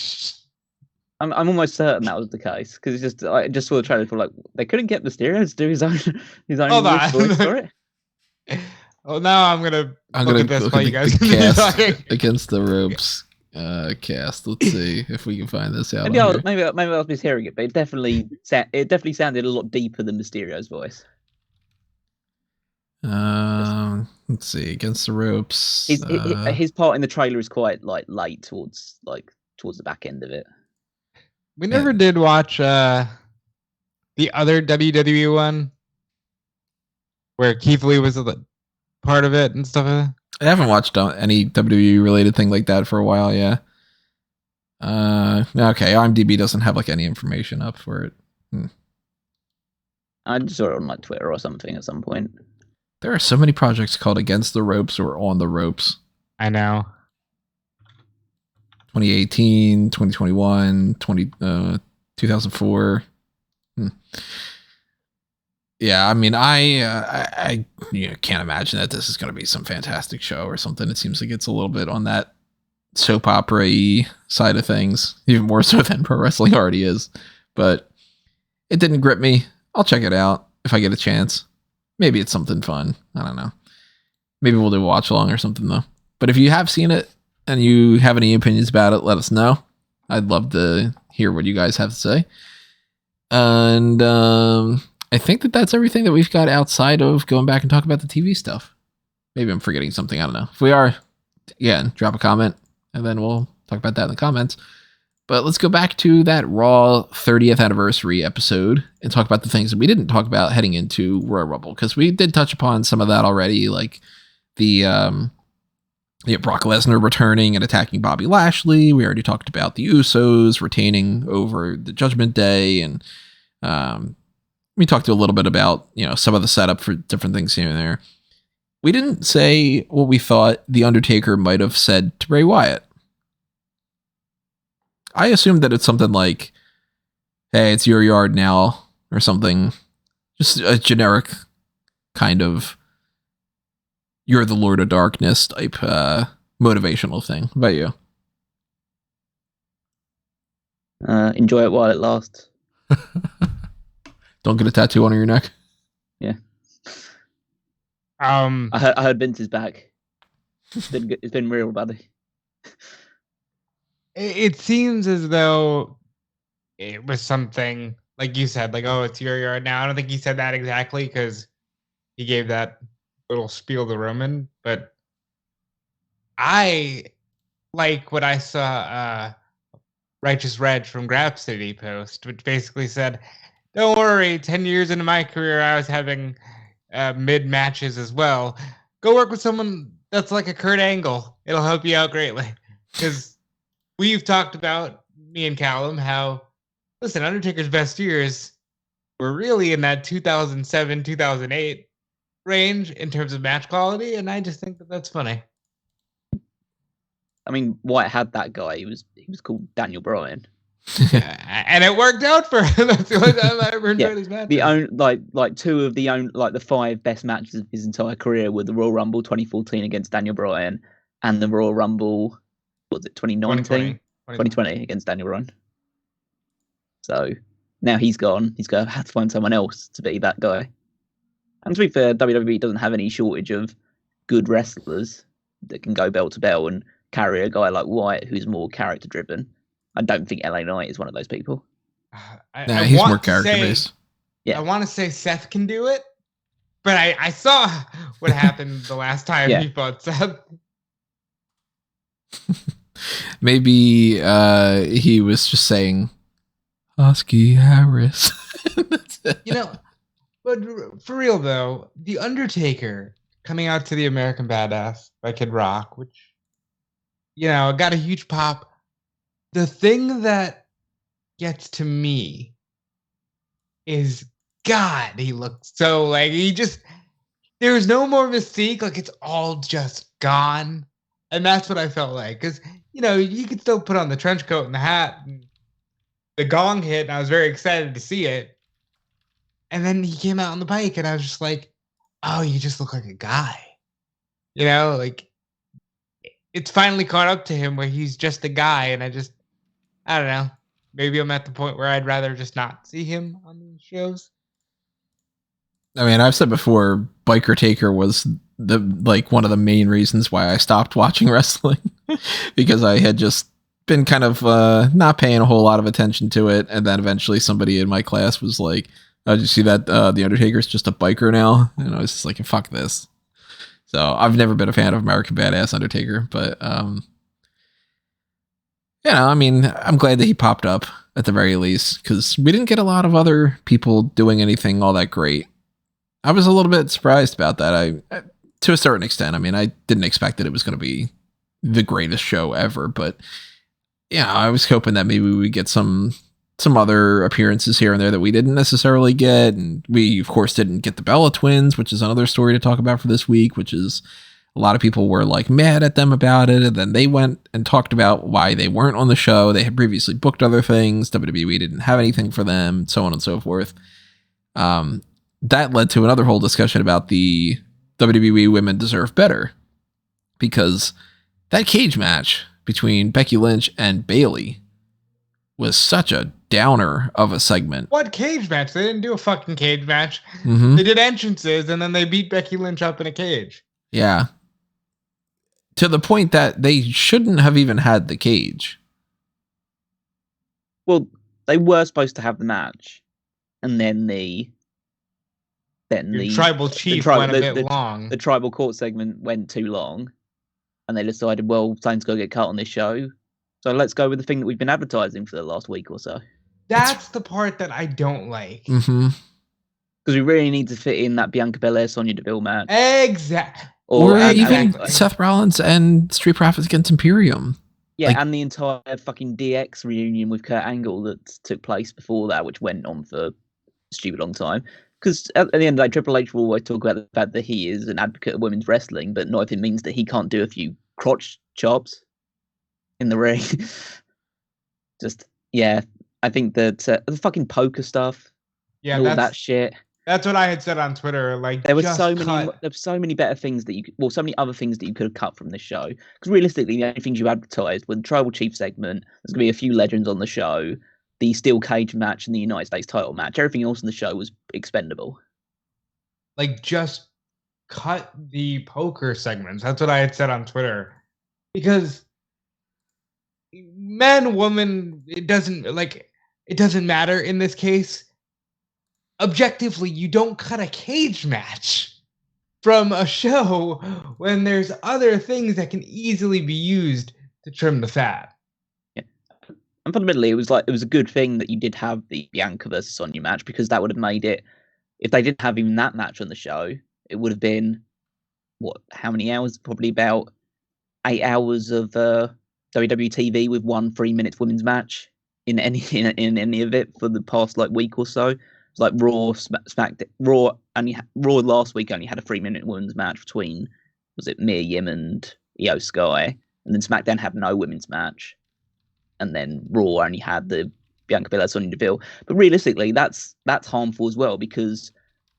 C: I'm almost certain that was the case because I just saw the trailer for like they couldn't get Mysterio to do his own
B: Hold on.
C: voice for it.
B: Well, now I'm gonna look at this
A: look
B: while
A: at
B: you guys
A: the
B: continue
A: cast
B: talking.
A: against the ropes cast. Let's see if we can find this out.
C: Maybe I was mishearing it, but it definitely sounded a lot deeper than Mysterio's voice.
A: Let's see, against the ropes.
C: His part in the trailer is quite like late towards the back end of it.
B: We never did watch the other WWE one where Keith Lee was a part of it and stuff like that.
A: I haven't watched any WWE related thing like that for a while. Yeah. Okay. IMDb doesn't have like any information up for it.
C: I just saw it on like Twitter or something at some point.
A: There are so many projects called Against the Ropes or On the Ropes.
B: I know.
A: 2018, 2021, 2004. Yeah, I mean, I can't imagine that this is going to be some fantastic show or something. It seems like it's a little bit on that soap opera-y side of things, even more so than pro wrestling already is. But it didn't grip me. I'll check it out if I get a chance. Maybe it's something fun. I don't know. Maybe we'll do a watch along or something though. But if you have seen it and you have any opinions about it, let us know. I'd love to hear what you guys have to say. And I think that's everything that we've got outside of going back and talk about the TV stuff. Maybe I'm forgetting something. I don't know. If we are, again, drop a comment and then we'll talk about that in the comments. But let's go back to that Raw 30th anniversary episode and talk about the things that we didn't talk about heading into Royal Rumble, because we did touch upon some of that already, like the Brock Lesnar returning and attacking Bobby Lashley. We already talked about the Usos retaining over the Judgment Day, and we talked a little bit about some of the setup for different things here and there. We didn't say what we thought the Undertaker might have said to Bray Wyatt. I assumed that it's something like, hey, it's your yard now, or something. Just a generic kind of, you're the Lord of Darkness type motivational thing. What about you?
C: Enjoy it while it lasts.
A: Don't get a tattoo on your neck.
C: Yeah.
B: I
C: heard Vince is back. It's been real, buddy.
B: It seems as though it was something like you said, like, oh, it's your yard now. I don't think he said that exactly because he gave that little spiel to Roman, but I like what I saw Righteous Reg from Grab City post, which basically said, don't worry, 10 years into my career, I was having mid matches as well. Go work with someone that's like a Kurt Angle. It'll help you out greatly. Because we've talked about, me and Callum, how, listen, Undertaker's best years were really in that 2007, 2008 range in terms of match quality, and I just think that that's funny.
C: I mean, White had that guy. He was called Daniel Bryan.
B: And it worked out for him. That's the only time I ever enjoyed his match.
C: Two of the five best matches of his entire career were the Royal Rumble 2014 against Daniel Bryan and the Royal Rumble, was it 2019? 2020 against Daniel Bryan. So now he's gone. He's going to have to find someone else to be that guy. And to be fair, WWE doesn't have any shortage of good wrestlers that can go bell to bell and carry a guy like Wyatt, who's more character driven. I don't think LA Knight is one of those people.
A: He's more character based.
B: Yeah. I want to say Seth can do it, but I saw what happened the last time he fought Seth.
A: Maybe he was just saying Husky Harris.
B: But for real though, The Undertaker coming out to the American Badass by Kid Rock, which got a huge pop. The thing that gets to me is, God, he looks so like there's no more mystique. Like it's all just gone. And that's what I felt like. Because, you could still put on the trench coat and the hat. And the gong hit, and I was very excited to see it. And then he came out on the bike, and I was just like, oh, you just look like a guy. You know, like it's finally caught up to him where he's just a guy, and I don't know. Maybe I'm at the point where I'd rather just not see him on these shows.
A: I mean, I've said before, Biker Taker was one of the main reasons why I stopped watching wrestling because I had just been kind of not paying a whole lot of attention to it, and then eventually somebody in my class was like, "Oh, did you see that the Undertaker's just a biker now?" And I was just like, "Fuck this." So I've never been a fan of American Badass Undertaker, but I mean, I'm glad that he popped up at the very least because we didn't get a lot of other people doing anything all that great. I was a little bit surprised about that. To a certain extent. I mean, I didn't expect that it was going to be the greatest show ever, but yeah, I was hoping that maybe we would get some other appearances here and there that we didn't necessarily get. And we, of course, didn't get the Bella twins, which is another story to talk about for this week, which is a lot of people were like mad at them about it. And then they went and talked about why they weren't on the show. They had previously booked other things. WWE didn't have anything for them, so on and so forth. That led to another whole discussion about the WWE Women Deserve Better, because that cage match between Becky Lynch and Bayley was such a downer of a segment.
B: What cage match? They didn't do a fucking cage match.
A: Mm-hmm.
B: They did entrances, and then they beat Becky Lynch up in a cage.
A: Yeah. To the point that they shouldn't have even had the cage.
C: Well, they were supposed to have the match, and then the
B: tribal chief went a bit long.
C: The tribal court segment went too long, and they decided, well, something's got to get cut on this show, so let's go with the thing that we've been advertising for the last week or so.
B: That's the part that I don't like.
A: Mm-hmm.
C: Because we really need to fit in that Bianca Belair Sonya Deville match.
B: Exactly.
A: Or even Seth Rollins and Street Profits against Imperium.
C: Yeah, and the entire fucking DX reunion with Kurt Angle that took place before that, which went on for a stupid long time. Because at the end of the day, Triple H will always talk about the fact that he is an advocate of women's wrestling, but not if it means that he can't do a few crotch chops in the ring. I think that the fucking poker stuff, all that shit.
B: That's what I had said on Twitter. Like,
C: there were so many better things that so many other things that you could have cut from this show. Because realistically, the only things you advertised were the Tribal Chief segment. There's going to be a few legends on the show. The steel cage match and the United States title match. Everything else in the show was expendable.
B: Like, just cut the poker segments. That's what I had said on Twitter. Because man, woman, it doesn't matter in this case. Objectively, you don't cut a cage match from a show when there's other things that can easily be used to trim the fat.
C: And fundamentally, it was a good thing that you did have the Bianca versus Sonya match, because that would have made it, if they didn't have even that match on the show, it would have been, how many hours? Probably about 8 hours of WWE TV with 1 3-minute women's match in any of it for the past week or so. It's like Raw, SmackDown, Raw last week only had a 3-minute women's match between, was it Mia Yim and Io Sky, and then SmackDown had no women's match. And then Raw only had the Bianca Belair Sonya Deville. But realistically, that's harmful as well, because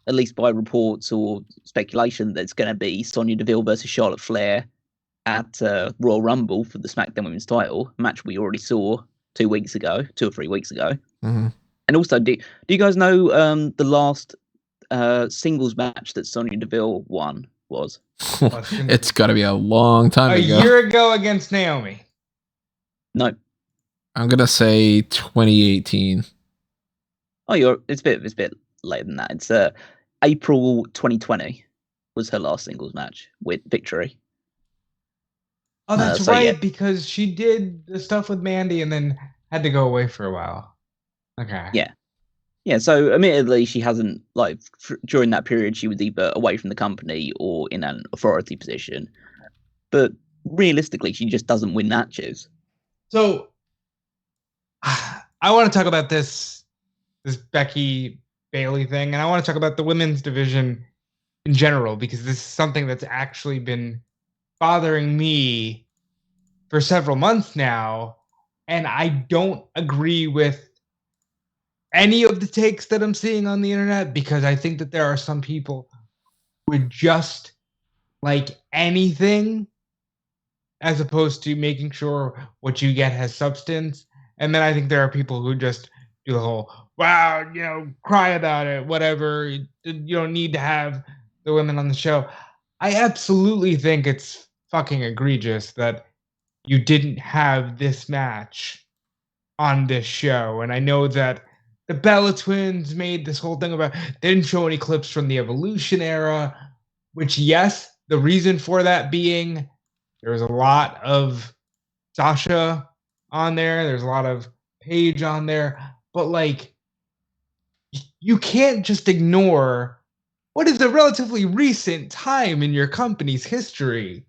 C: at least by reports or speculation, there's going to be Sonya Deville versus Charlotte Flair at Royal Rumble for the SmackDown Women's title, a match we already saw 2 or 3 weeks ago.
A: Mm-hmm.
C: And also, do you guys know the last singles match that Sonya Deville won was?
A: It's got to be a long time ago.
B: A year ago against Naomi.
C: No.
A: I'm gonna say 2018.
C: Oh, it's a bit later than that. It's April 2020 was her last singles match with Victory.
B: Oh, that's right, because she did the stuff with Mandy and then had to go away for a while. Okay.
C: Yeah. So admittedly, she hasn't during that period she was either away from the company or in an authority position. But realistically, she just doesn't win matches.
B: So I want to talk about this Becky Bayley thing, and I want to talk about the women's division in general, because this is something that's actually been bothering me for several months now, and I don't agree with any of the takes that I'm seeing on the internet, because I think that there are some people would just like anything as opposed to making sure what you get has substance. And then I think there are people who just do the whole, wow, cry about it, whatever. You don't need to have the women on the show. I absolutely think it's fucking egregious that you didn't have this match on this show. And I know that the Bella Twins made this whole thing about they didn't show any clips from the Evolution era, which, yes, the reason for that being there was a lot of Sasha on there. There's a lot of Paige on there. But, like, you can't just ignore what is a relatively recent time in your company's history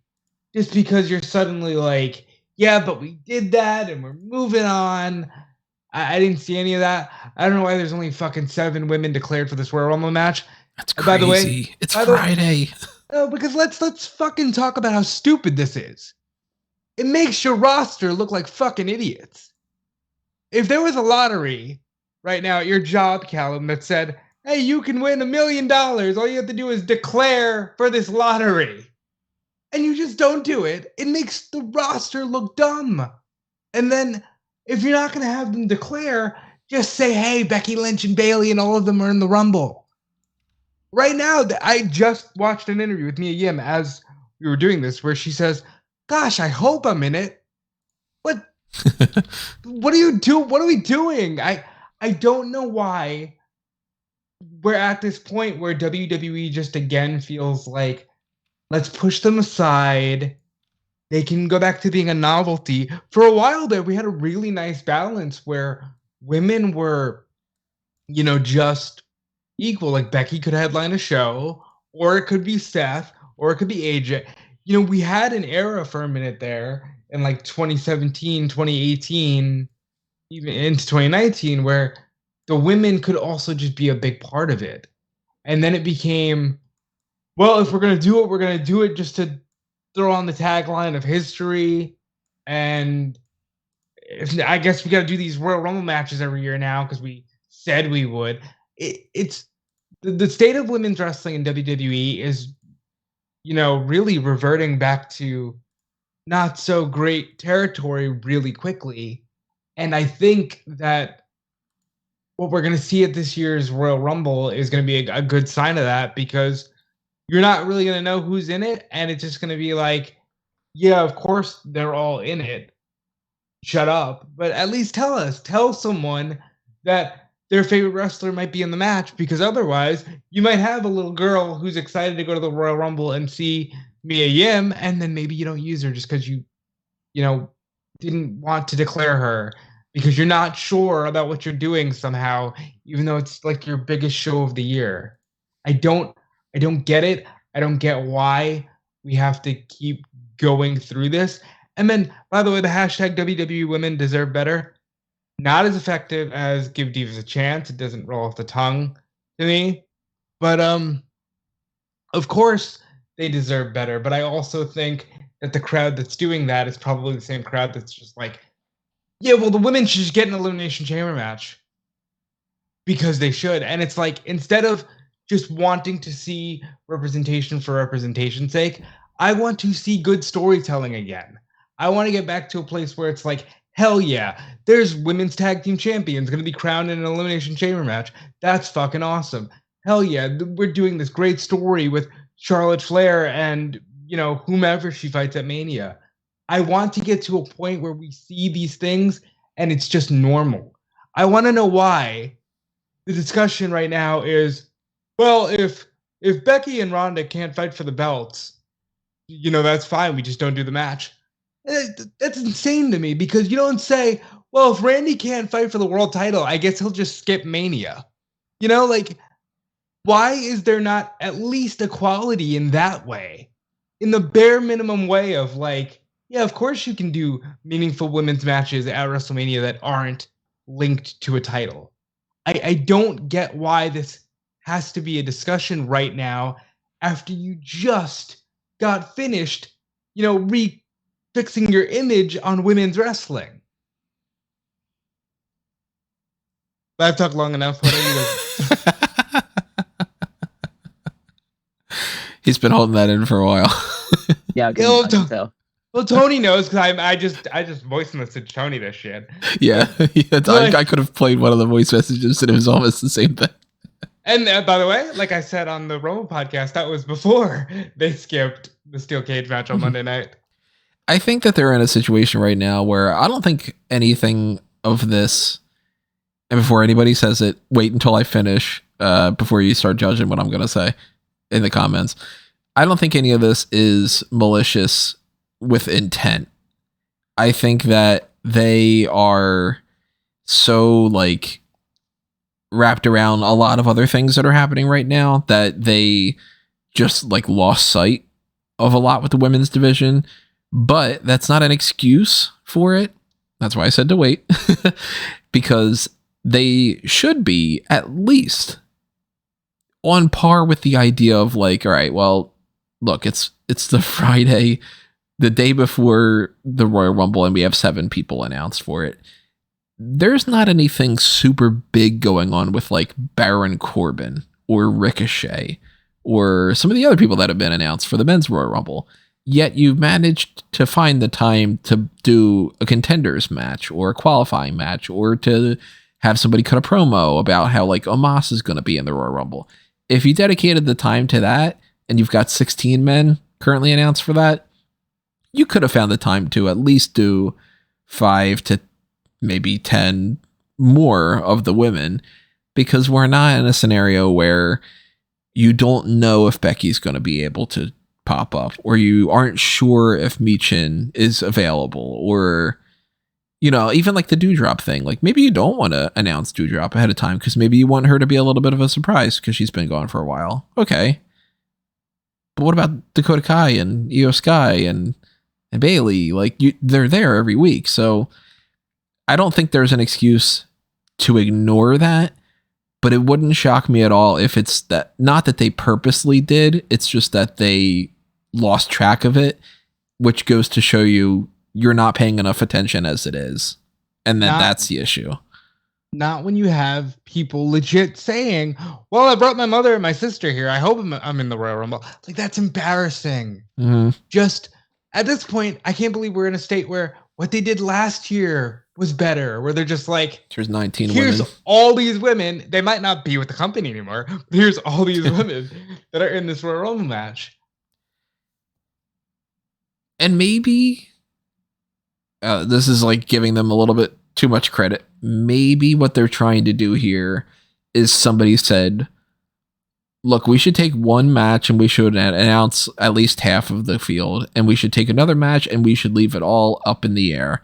B: just because you're suddenly like, yeah, but we did that and we're moving on. I didn't see any of that. I don't know why there's only fucking 7 women declared for this Royal Rumble match.
A: That's crazy.
B: By the way,
A: it's Friday.
B: No, because let's fucking talk about how stupid this is. It makes your roster look like fucking idiots. If there was a lottery right now at your job, Callum, that said, hey, you can win $1 million. All you have to do is declare for this lottery. And you just don't do it. It makes the roster look dumb. And then if you're not going to have them declare, just say, hey, Becky Lynch and Bayley and all of them are in the Rumble. Right now, I just watched an interview with Mia Yim as we were doing this where she says, gosh, I hope I'm in it. What are you doing? What are we doing? I don't know why we're at this point where WWE just again feels like, let's push them aside. They can go back to being a novelty. For a while there, we had a really nice balance where women were, just equal. Like Becky could headline a show, or it could be Seth, or it could be AJ. We had an era for a minute there in like 2017, 2018, even into 2019, where the women could also just be a big part of it. And then it became, well, if we're going to do it, we're going to do it just to throw on the tagline of history. And I guess we got to do these Royal Rumble matches every year now because we said we would. It's the state of women's wrestling in WWE is, really reverting back to not so great territory really quickly. And I think that what we're going to see at this year's Royal Rumble is going to be a good sign of that, because you're not really going to know who's in it. And it's just going to be like, yeah, of course they're all in it. Shut up. But at least tell someone that their favorite wrestler might be in the match, because otherwise you might have a little girl who's excited to go to the Royal Rumble and see Mia Yim, and then maybe you don't use her just because you didn't want to declare her because you're not sure about what you're doing somehow, even though it's like your biggest show of the year. I don't get it. I don't get why we have to keep going through this. And then, by the way, the hashtag WWE Women Deserve Better, not as effective as Give Divas a Chance. It doesn't roll off the tongue to me. But, of course, they deserve better. But I also think that the crowd that's doing that is probably the same crowd that's just like, yeah, well, the women should just get an Elimination Chamber match. Because they should. And it's like, instead of just wanting to see representation for representation's sake, I want to see good storytelling again. I want to get back to a place where it's like, hell yeah, there's women's tag team champions going to be crowned in an Elimination Chamber match. That's fucking awesome. Hell yeah, we're doing this great story with Charlotte Flair and, whomever she fights at Mania. I want to get to a point where we see these things and it's just normal. I want to know why the discussion right now is, well, if Becky and Ronda can't fight for the belts, that's fine. We just don't do the match. That's insane to me, because you don't say, well, if Randy can't fight for the world title, I guess he'll just skip Mania. Why is there not at least equality in that way? In the bare minimum way of like, yeah, of course you can do meaningful women's matches at WrestleMania that aren't linked to a title. I don't get why this has to be a discussion right now after you just got finished, fixing your image on women's wrestling. I've talked long enough. What are you guys?
A: He's been holding that in for a while.
C: Yeah, I can tell.
B: Well, Tony knows because I just voice messaged Tony this shit.
A: Yeah, I could have played one of the voice messages and it was almost the same thing.
B: And by the way, like I said on the Rumble podcast, that was before they skipped the steel cage match on Monday night.
A: I think that they're in a situation right now where I don't think anything of this, and before anybody says it, wait until I finish before you start judging what I'm going to say in the comments. I don't think any of this is malicious with intent. I think that they are so like wrapped around a lot of other things that are happening right now that they just like lost sight of a lot with the women's division. But that's not an excuse for it. That's why I said to wait. Because they should be at least on par with the idea of like, all right, well, look, it's the Friday, the day before the Royal Rumble, and we have 7 people announced for it. There's not anything super big going on with like Baron Corbin or Ricochet or some of the other people that have been announced for the men's Royal Rumble. Yet you've managed to find the time to do a contenders match or a qualifying match or to have somebody cut a promo about how like Omos is going to be in the Royal Rumble. If you dedicated the time to that and you've got 16 men currently announced for that, you could have found the time to at least do 5 to maybe 10 more of the women, because we're not in a scenario where you don't know if Becky's going to be able to pop up, or you aren't sure if Michin is available, or, you know, even like the Doudrop thing. Like maybe you don't want to announce Doudrop ahead of time because maybe you want her to be a little bit of a surprise because she's been gone for a while. Okay. But what about Dakota Kai and Io Sky and Bailey? Like they're there every week. So I don't think there's an excuse to ignore that, but it wouldn't shock me at all if it's that, not that they purposely did, it's just that they lost track of it, which goes to show you you're not paying enough attention as it is. And then that's the issue.
B: Not when you have people legit saying, well, I brought my mother and my sister here. I hope I'm in the Royal Rumble. Like, that's embarrassing.
A: Mm-hmm.
B: Just at this point, I can't believe we're in a state where what they did last year was better, where they're just like,
A: here's 19
B: here's
A: women.
B: all these women. They might not be with the company anymore. But here's all these women that are in this Royal Rumble match.
A: And maybe this is like giving them a little bit too much credit. Maybe what they're trying to do here is somebody said, look, we should take one match and we should announce at least half of the field, and we should take another match and we should leave it all up in the air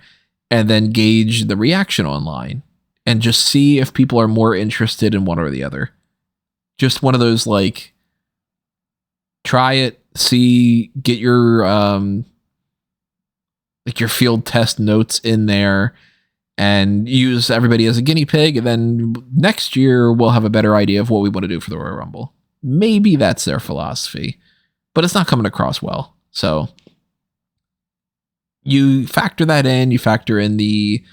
A: and then gauge the reaction online and just see if people are more interested in one or the other. Just one of those, like, try it, see, get your like your field test notes in there and use everybody as a guinea pig. And then next year we'll have a better idea of what we want to do for the Royal Rumble. Maybe that's their philosophy, but it's not coming across well. So you factor that in, you factor in the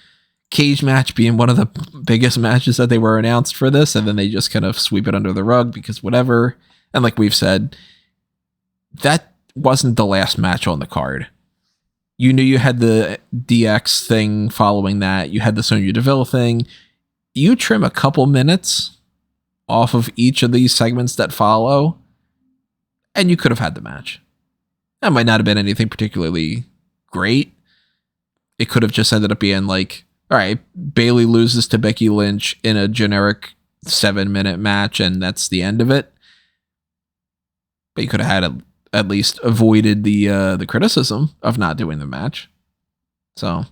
A: cage match being one of the biggest matches that they were announced for this, and then they just kind of sweep it under the rug because whatever. And like we've said, that wasn't the last match on the card. You knew you had the DX thing following that. You had the Sonya Deville thing. You trim a couple minutes off of each of these segments that follow, and you could have had the match. That might not have been anything particularly great. It could have just ended up being like, all right, Bayley loses to Becky Lynch in a generic 7-minute match, and that's the end of it. But you could have had at least avoided the criticism of not doing the match. So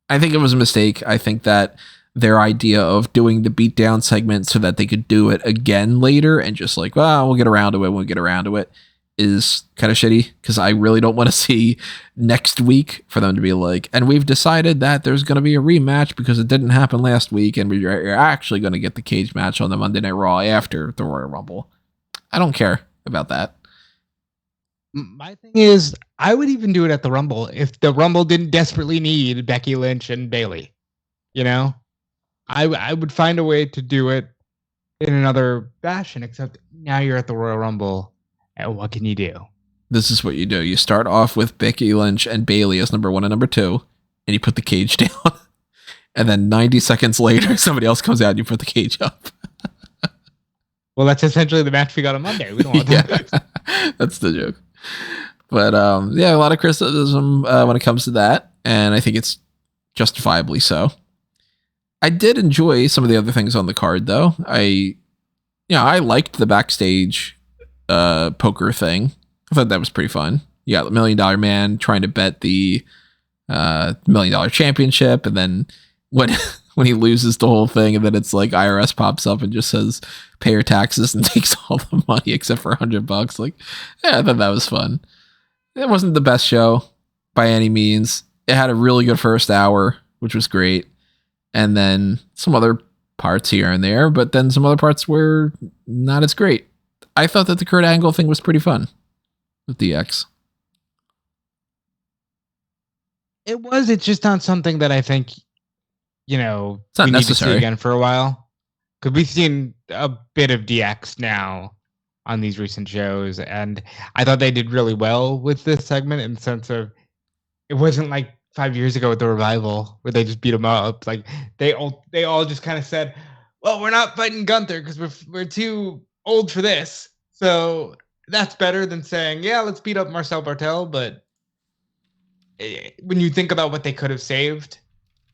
A: I think it was a mistake. I think that their idea of doing the beatdown segment so that they could do it again later and just like, well, we'll get around to it when we get around to it is kind of shitty, because I really don't want to see next week for them to be like, and we've decided that there's going to be a rematch because it didn't happen last week and we're actually going to get the cage match on the Monday Night Raw after the Royal Rumble. I don't care about that.
B: My thing is, I would even do it at the Rumble if the Rumble didn't desperately need Becky Lynch and Bayley. You know, I would find a way to do it in another fashion, except now you're at the Royal Rumble And what can you do?
A: This is what you do. You start off with Becky Lynch and Bayley as number 1 and number 2, and you put the cage down. And then 90 seconds later, somebody else comes out and you put the cage up.
B: Well, that's essentially the match we got on Monday. We don't want that.
A: That's the joke. But a lot of criticism when it comes to that, and I think it's justifiably so. I did enjoy some of the other things on the card, though. I liked the backstage poker thing. I thought that was pretty fun. You got the $1 Million Man trying to bet the $1 Million Championship, and then when he loses the whole thing, and then it's like IRS pops up and just says pay your taxes and takes all the money except for $100. Like, yeah, I thought that was fun. It wasn't the best show by any means. It had a really good first hour, which was great, and then some other parts here and there, but then some other parts were not as great. I thought that the Kurt Angle thing was pretty fun with DX.
B: It was. It's just not something that I think,
A: It's not
B: we need to
A: necessary.
B: see again for a while. Because we've seen a bit of DX now on these recent shows, and I thought they did really well with this segment in the sense of it wasn't like 5 years ago with the Revival where they just beat him up. Like they all just kind of said, "Well, we're not fighting Gunther because we're too old for this." So that's better than saying, "Yeah, let's beat up Marcel Bartel." But when you think about what they could have saved,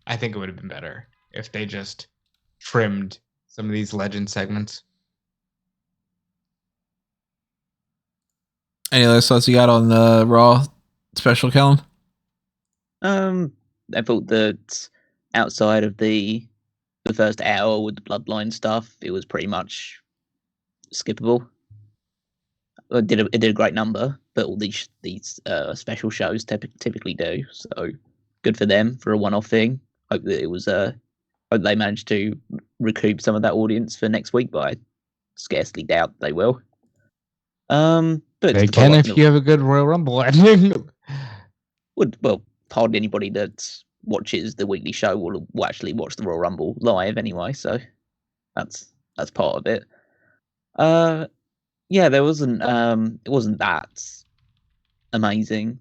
B: I think it would have been better if they just trimmed some of these legend segments.
A: Any other thoughts you got on the Raw special, Kellen?
C: I thought that outside of the first hour with the bloodline stuff, it was pretty much skippable. It did a great number, but all these special shows typically do. So good for them for a one-off thing. Hope that it was hope they managed to recoup some of that audience for next week, but I scarcely doubt they will. But
B: They can if you have a good Royal Rumble ending.
C: Well, hardly anybody that watches the weekly show will actually watch the Royal Rumble live anyway, so that's part of it. Yeah, there wasn't it wasn't that amazing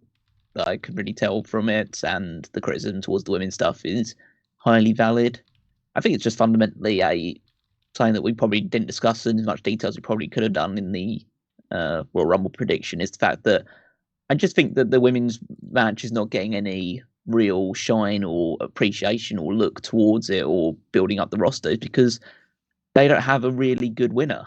C: that I could really tell from it, and the criticism towards the women's stuff is highly valid. I think it's just fundamentally something that we probably didn't discuss in as much detail as we probably could have done in the Royal Rumble prediction, is the fact that I just think that the women's match is not getting any real shine or appreciation or look towards it or building up the rosters because they don't have a really good winner.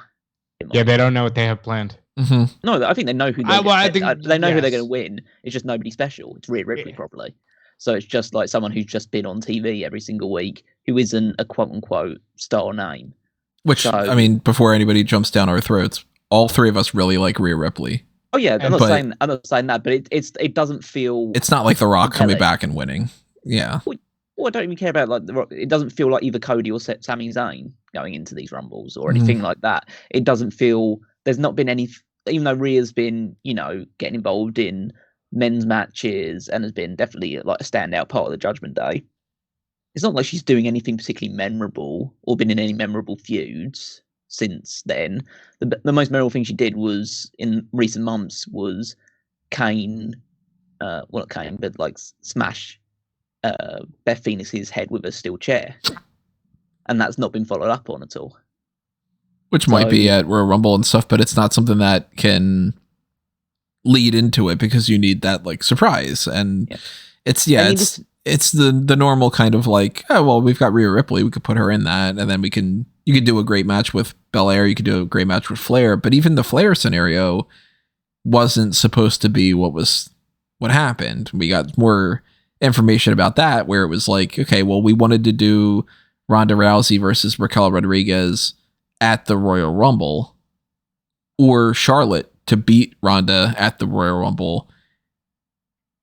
B: Yeah, they don't know what they have planned.
A: Mm-hmm.
C: No, I think they know who they know who they're going to win. It's just nobody special. It's Rhea Ripley probably. So it's just like someone who's just been on TV every single week who isn't a quote unquote star name.
A: Which, I mean, before anybody jumps down our throats, all three of us really like Rhea Ripley.
C: Oh yeah, I'm not saying that, but it doesn't feel.
A: It's not like The Rock coming back and winning. Yeah.
C: Well, I don't even care about like The Rock. It doesn't feel like either Cody or Sami Zayn going into these Rumbles or anything like that. It doesn't feel. There's not been any. Even though Rhea's been, getting involved in men's matches and has been definitely like a standout part of the Judgment Day, it's not like she's doing anything particularly memorable or been in any memorable feuds since then. The most memorable thing she did was in recent months was Kane, well not Kane, but like smash Beth Phoenix's head with a steel chair, and that's not been followed up on at all.
A: Which might be at Royal Rumble and stuff, but it's not something that can lead into it because you need that like surprise, and it's the normal kind of like, oh well, we've got Rhea Ripley, we could put her in that, and then you could do a great match with Belair, you could do a great match with Flair, but even the Flair scenario wasn't supposed to be what happened. We got more information about that where it was like, okay, well, we wanted to do Ronda Rousey versus Raquel Rodriguez at the Royal Rumble, or Charlotte to beat Ronda at the Royal Rumble.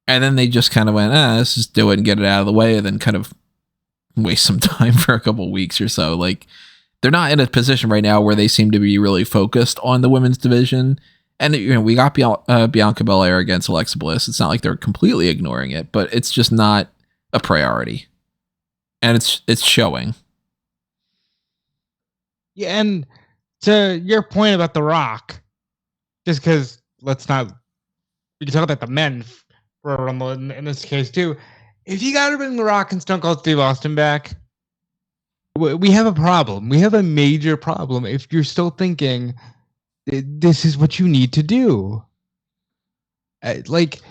A: And then they just kind of went, let's just do it and get it out of the way, and then kind of waste some time for a couple weeks or so. Like, they're not in a position right now where they seem to be really focused on the women's division. And, we got Bianca Belair against Alexa Bliss. It's not like they're completely ignoring it, but it's just not a priority. And it's showing.
B: Yeah, and to your point about The Rock, just because let's not. We can talk about the men for a Rumble in this case too. If you got to bring The Rock and Stone Cold Steve Austin back, we have a problem. We have a major problem. If you're still thinking this is what you need to do, like,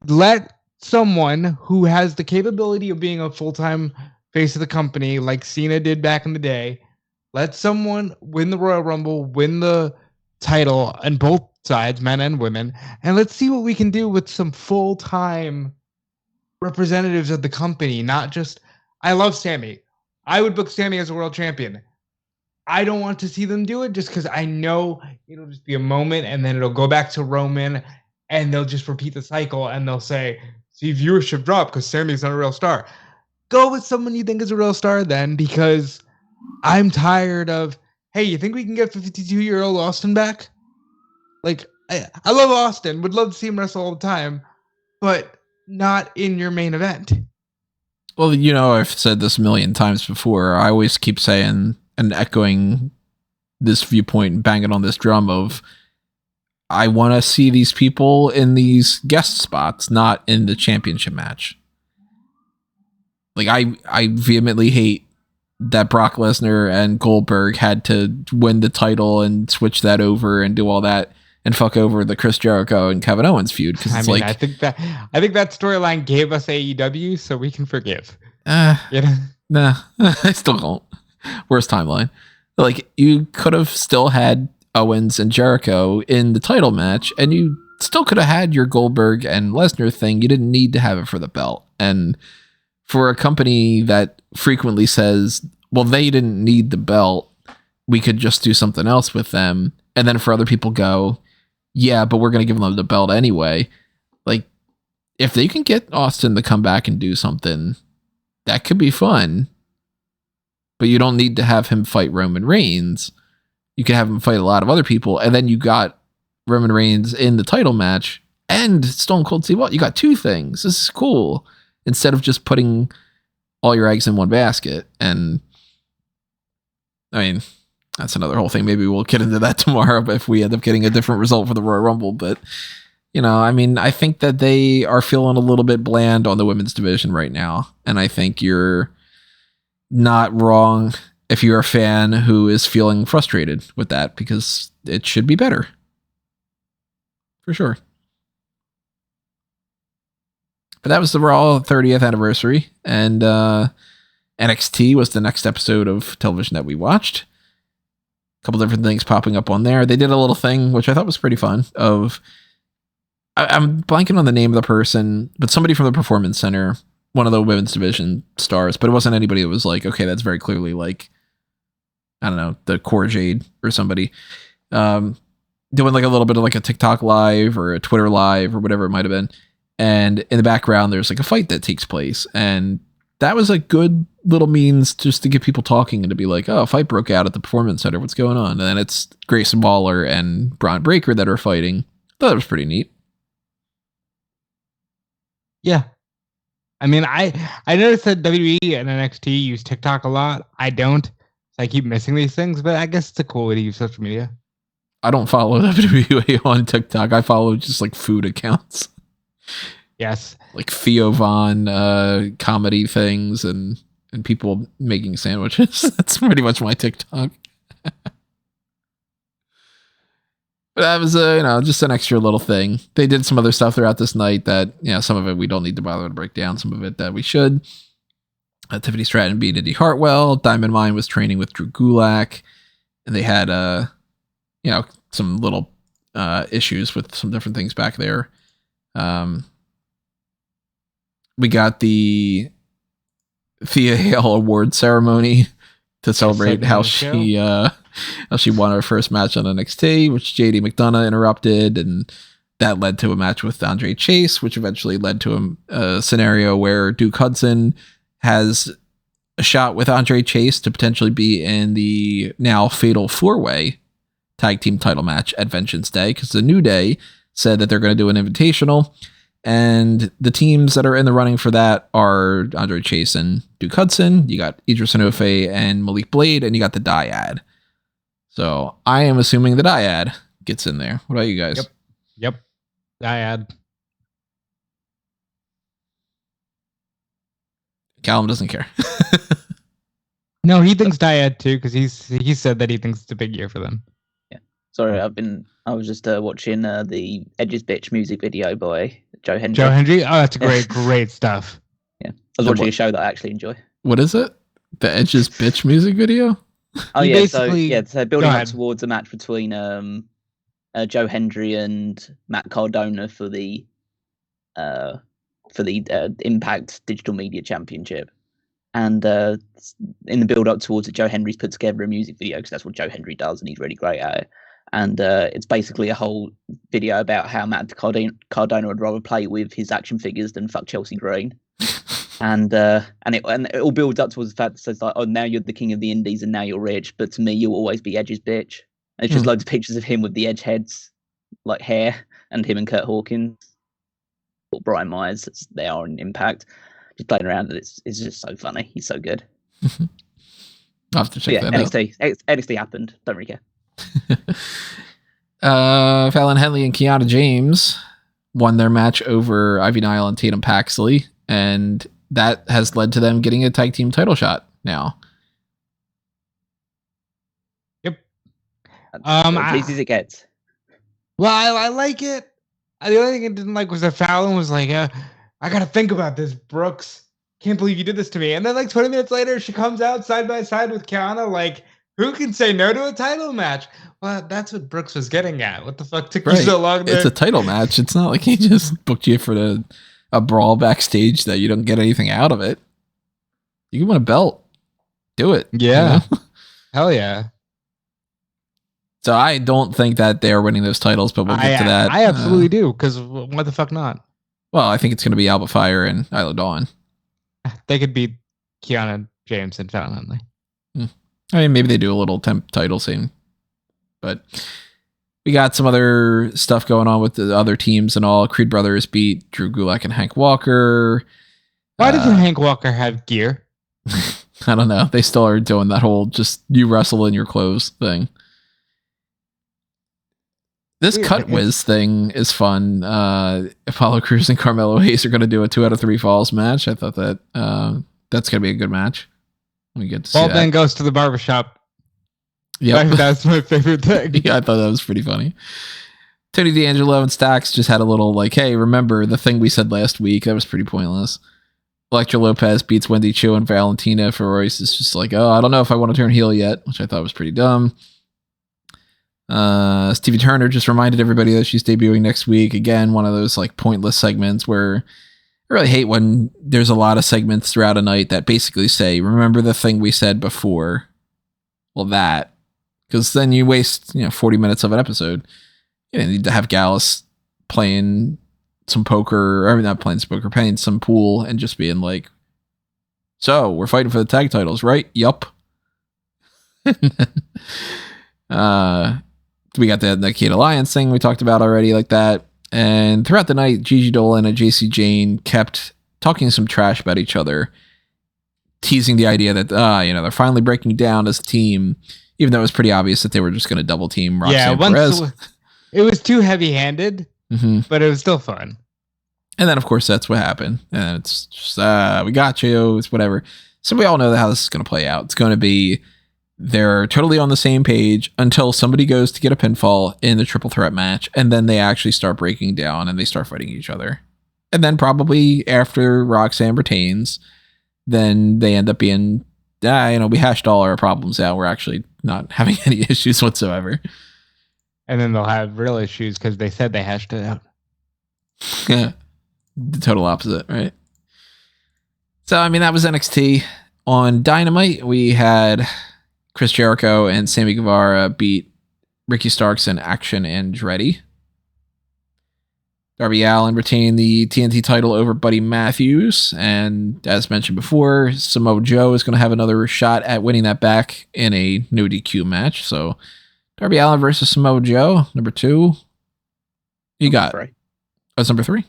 B: let someone who has the capability of being a full-time face of the company, like Cena did back in the day, let someone win the Royal Rumble, win the title on both sides, men and women, and let's see what we can do with some full-time representatives of the company. Not just, I love Sammy. I would book Sammy as a world champion. I don't want to see them do it just because I know it'll just be a moment and then it'll go back to Roman and they'll just repeat the cycle and they'll say, see, viewership drop because Sammy's not a real star. Go with someone you think is a real star then, because I'm tired of, hey, you think we can get 52-year-old Austin back? Like, I love Austin, would love to see him wrestle all the time, but not in your main event.
A: Well, you know, I've said this a million times before. I always keep saying and echoing this viewpoint and banging on this drum of, I want to see these people in these guest spots, not in the championship match. Like, I vehemently hate that Brock Lesnar and Goldberg had to win the title and switch that over and do all that and fuck over the Chris Jericho and Kevin Owens feud. Because it's
B: I think that storyline gave us AEW, so we can forgive.
A: Nah, I still don't. Worst timeline. Like, you could have still had Owens and Jericho in the title match, and you still could have had your Goldberg and Lesnar thing. You didn't need to have it for the belt. And for a company that frequently says, well, they didn't need the belt, we could just do something else with them. And then for other people go, yeah, but we're going to give them the belt anyway. Like, if they can get Austin to come back and do something, that could be fun. But you don't need to have him fight Roman Reigns. You can have him fight a lot of other people, and then you got Roman Reigns in the title match and Stone Cold Steve Austin. You got two things. This is cool. Instead of just putting all your eggs in one basket. And I mean, that's another whole thing. Maybe we'll get into that tomorrow if we end up getting a different result for the Royal Rumble. But, you know, I mean, I think that they are feeling a little bit bland on the women's division right now. And I think you're not wrong if you're a fan who is feeling frustrated with that, because it should be better. For sure. But that was the Raw 30th anniversary, and NXT was the next episode of television that we watched. A couple different things popping up on there. They did a little thing, which I thought was pretty fun, of, I'm blanking on the name of the person, but somebody from the Performance Center, one of the women's division stars, but it wasn't anybody that was like, okay, that's very clearly like, I don't know, the Core Jade or somebody, doing like a little bit of like a TikTok live or a Twitter live or whatever it might have been. And in the background, there's like a fight that takes place. And that was a good little means just to get people talking and to be like, oh, a fight broke out at the Performance Center. What's going on? And then it's Grayson Waller and Braun Breaker that are fighting. I thought that was pretty neat.
B: Yeah. I mean, I noticed that WWE and NXT use TikTok a lot. I don't. So I keep missing these things, but I guess it's a cool way to use social media.
A: I don't follow WWE on TikTok. I follow just like food accounts.
B: Yes.
A: Like Theo Von comedy things and people making sandwiches. That's pretty much my TikTok. But that was just an extra little thing. They did some other stuff throughout this night that, some of it we don't need to bother to break down, some of it that we should. Tiffany Stratton beat Indy Hartwell. Diamond Mine was training with Drew Gulak, and they had some little issues with some different things back there. We got the Thea Hale award ceremony to celebrate how she won her first match on NXT, which JD McDonough interrupted, and that led to a match with Andre Chase, which eventually led to a scenario where Duke Hudson has a shot with Andre Chase to potentially be in the now fatal 4-way tag team title match at Vengeance Day, because the New Day said that they're going to do an invitational, and the teams that are in the running for that are Andre Chase and Duke Hudson. You got Idris Enofe and Malik Blade, and you got the Dyad. So I am assuming the Dyad gets in there. What about you guys?
B: Yep. Yep. Dyad.
A: Callum doesn't care.
B: No, he thinks Dyad too, because he said that he thinks it's a big year for them.
C: Yeah. Sorry, I was just watching the Edge's Bitch music video by Joe Hendry.
B: Joe Hendry? Oh, that's great stuff.
C: Yeah. I was watching a show that I actually enjoy.
A: What is it? The Edge's Bitch music video?
C: Oh, yeah. So building up towards a match between Joe Hendry and Matt Cardona for the Impact Digital Media Championship. And in the build-up towards it, Joe Hendry's put together a music video because that's what Joe Hendry does, and he's really great at it. And it's basically a whole video about how Matt Cardona would rather play with his action figures than fuck Chelsea Green. And it all builds up towards the fact that says like, oh, now you're the king of the indies and now you're rich, but to me you'll always be Edge's bitch. And it's just loads of pictures of him with the Edge heads, like hair, and him and Kurt Hawkins or Brian Myers, as they are in Impact. Just playing around, it's just so funny. He's so good.
A: I'll have to check that out.
C: NXT happened. Don't really care.
A: Fallon Henley and Kiana James won their match over Ivy Nile and Tatum Paxley, and that has led to them getting a tag team title shot now.
B: Yep.
C: As easy as it gets.
B: Well, I like it. The only thing I didn't like was that Fallon was like, I gotta think about this, Brooks. Can't believe you did this to me. And then like 20 minutes later, she comes out side by side with Kiana. Like, who can say no to a title match? Well, that's what Brooks was getting at. What the fuck took you so long?
A: It's a title match. It's not like he just booked you for a brawl backstage that you don't get anything out of it. You want a belt. Do it.
B: Yeah. You know? Hell yeah.
A: So I don't think that they're winning those titles, but we'll get to that.
B: I absolutely do, because what the fuck not?
A: Well, I think it's going to be Alba Fire and Isla Dawn.
B: They could beat Kiana James and Fallon Henley.
A: I mean, maybe they do a little temp title scene. But we got some other stuff going on with the other teams and all. Creed Brothers beat Drew Gulak and Hank Walker.
B: Why doesn't Hank Walker have gear?
A: I don't know. They still are doing that whole just you wrestle in your clothes thing. This Cut Whiz thing is fun. Apollo Crews and Carmelo Hayes are going to do a 2 out of 3 falls match. I thought that that's going to be a good match. We get to see
B: Paul
A: that.
B: Ben goes to the barbershop.
A: Yeah,
B: that's my favorite thing.
A: Yeah, I thought that was pretty funny. Tony D'Angelo and Stax just had a little like, hey, remember the thing we said last week? That was pretty pointless. Electra Lopez beats Wendy Chu and Valentina for Royce. It's just like, oh, I don't know if I want to turn heel yet, which I thought was pretty dumb. Stevie Turner just reminded everybody that she's debuting next week. Again, one of those like pointless segments where I really hate when there's a lot of segments throughout a night that basically say, remember the thing we said before. Well, that, because then you waste 40 minutes of an episode. You need to have Gallus playing some poker, or not playing some poker, playing some pool, and just being like, so we're fighting for the tag titles, right? Yup. We got the Nikkita Lyons thing we talked about already, like that. And throughout the night, Gigi Dolan and JC Jane kept talking some trash about each other, teasing the idea that they're finally breaking down as a team, even though it was pretty obvious that they were just going to double team Roxanne Perez.
B: It was too heavy-handed, but it was still fun.
A: And then, of course, that's what happened. And it's just, we got you. It's whatever. So we all know how this is going to play out. It's going to be they're totally on the same page until somebody goes to get a pinfall in the triple threat match, and then they actually start breaking down and they start fighting each other. And then probably after Roxanne retains, then they end up being, we hashed all our problems out. We're actually not having any issues whatsoever.
B: And then they'll have real issues because they said they hashed it out.
A: Yeah. The total opposite, right? So, I mean, that was NXT. On Dynamite, we had Chris Jericho and Sammy Guevara beat Ricky Starks and Action Andretti. Darby Allin retained the TNT title over Buddy Matthews. And as mentioned before, Samoa Joe is going to have another shot at winning that back in a no DQ match. So Darby Allin versus Samoa Joe, number 2. You got
C: 3.
A: That's number 3.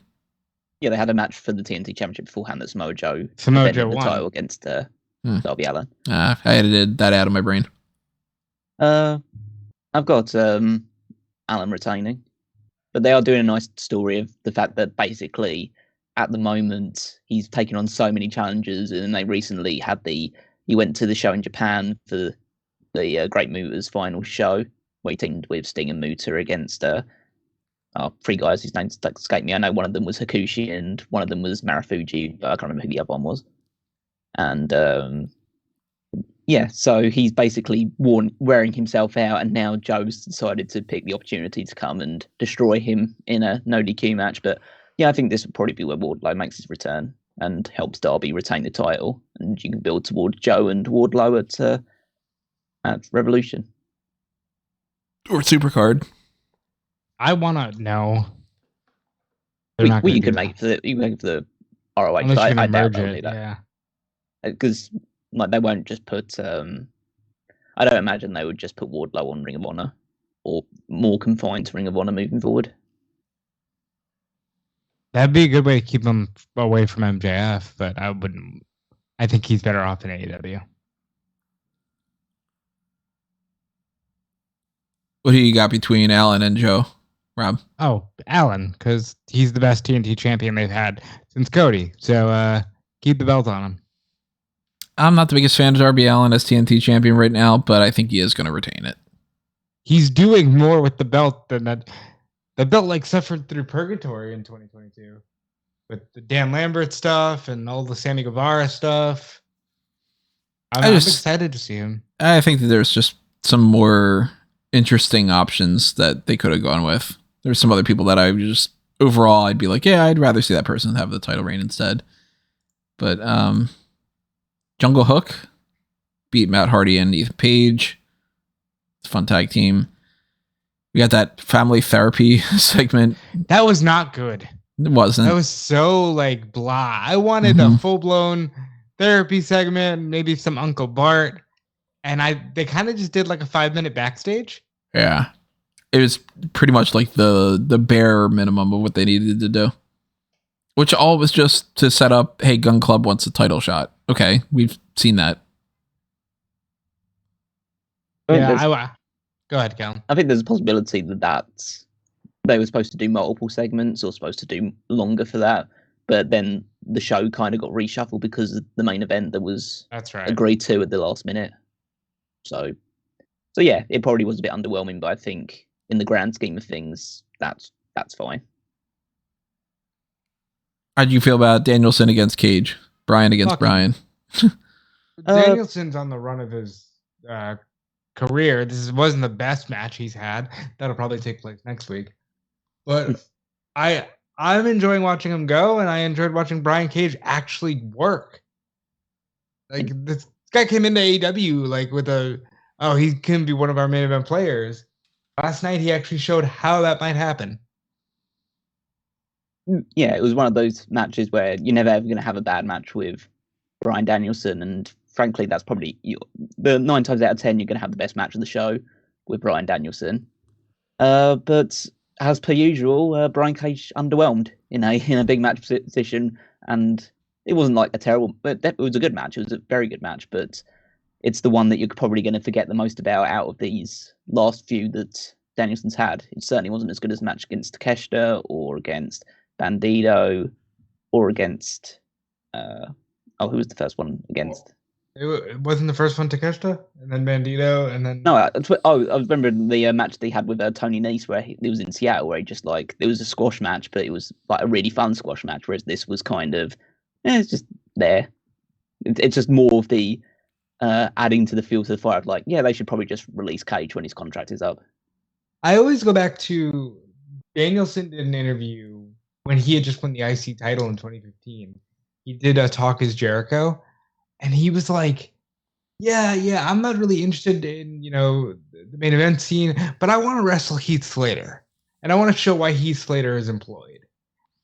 C: Yeah, they had a match for the TNT Championship beforehand that Samoa Joe
B: won
C: the title against Darby Allin.
A: I edited that out of my brain.
C: I've got Allin retaining, But they are doing a nice story of the fact that basically at the moment he's taken on so many challenges, and they recently had he went to the show in Japan for the Great Muta's final show, where he teamed with Sting and Muta against three guys whose names escape me. I know one of them was Hakushi and one of them was Marufuji, but I can't remember who the other one was. And so he's basically wearing himself out, and now Joe's decided to pick the opportunity to come and destroy him in a no DQ match. But yeah, I think this would probably be where Wardlow makes his return and helps Darby retain the title, and you can build towards Joe and Wardlow at Revolution
A: or Supercard.
B: I want to know.
C: You can make the ROH. I doubt they'll do that.
B: Yeah,
C: because they won't just put. I don't imagine they would just put Wardlow on Ring of Honor, or more confined to Ring of Honor moving forward.
B: That'd be a good way to keep him away from MJF, but I wouldn't. I think he's better off in AEW.
A: What do you got between Allen and Joe, Rob?
B: Oh, Allen, because he's the best TNT champion they've had since Cody. So keep the belt on him.
A: I'm not the biggest fan of Darby Allin as TNT champion right now, but I think he is going to retain it.
B: He's doing more with the belt than that. The belt suffered through purgatory in 2022 with the Dan Lambert stuff and all the Sammy Guevara stuff. I'm excited to see him.
A: I think that there's just some more interesting options that they could have gone with. There's some other people that I'd be like, yeah, I'd rather see that person have the title reign instead. But Jungle Hook beat Matt Hardy and Ethan Page. It's a fun tag team. We got that family therapy segment.
B: That was not good.
A: It wasn't.
B: That was so blah. I wanted a full-blown therapy segment, maybe some Uncle Bart. And they kind of just did a 5-minute backstage.
A: Yeah. It was pretty much the bare minimum of what they needed to do. Which all was just to set up, hey, Gun Club wants a title shot. Okay, we've seen that.
B: Yeah, go ahead, Cal.
C: I think there's a possibility that they were supposed to do multiple segments or supposed to do longer for that, but then the show kind of got reshuffled because of the main event that was agreed to at the last minute. So yeah, it probably was a bit underwhelming, but I think in the grand scheme of things, that's fine.
A: How do you feel about Danielson against Cage? Brian against Brian?
B: Danielson's on the run of his career. This wasn't the best match he's had. That'll probably take place next week. But I'm enjoying watching him go, and I enjoyed watching Brian Cage actually work. This guy came into AEW with he can be one of our main event players. Last night he actually showed how that might happen.
C: Yeah, it was one of those matches where you're never ever going to have a bad match with Bryan Danielson, and frankly, that's probably the 9 times out of 10 you're going to have the best match of the show with Bryan Danielson. But as per usual, Brian Cage underwhelmed in a big match position, and it wasn't a terrible, but it was a good match. It was a very good match, but it's the one that you're probably going to forget the most about out of these last few that Danielson's had. It certainly wasn't as good as the match against Takeshita or against Bandito or against who was the first one against?
B: It wasn't the first one Takeshita and then Bandito and then
C: I remember the match they had with Tony Nese where it was in Seattle, where he just it was a squash match, but it was a really fun squash match, whereas this was kind of it's just there. It's just more of the adding to the fuel to the fire of they should probably just release Cage when his contract is up.
B: I always go back to Danielson did an interview when he had just won the IC title in 2015. He did a Talk Is Jericho, and he was like, yeah, I'm not really interested in, the main event scene, but I want to wrestle Heath Slater, and I want to show why Heath Slater is employed.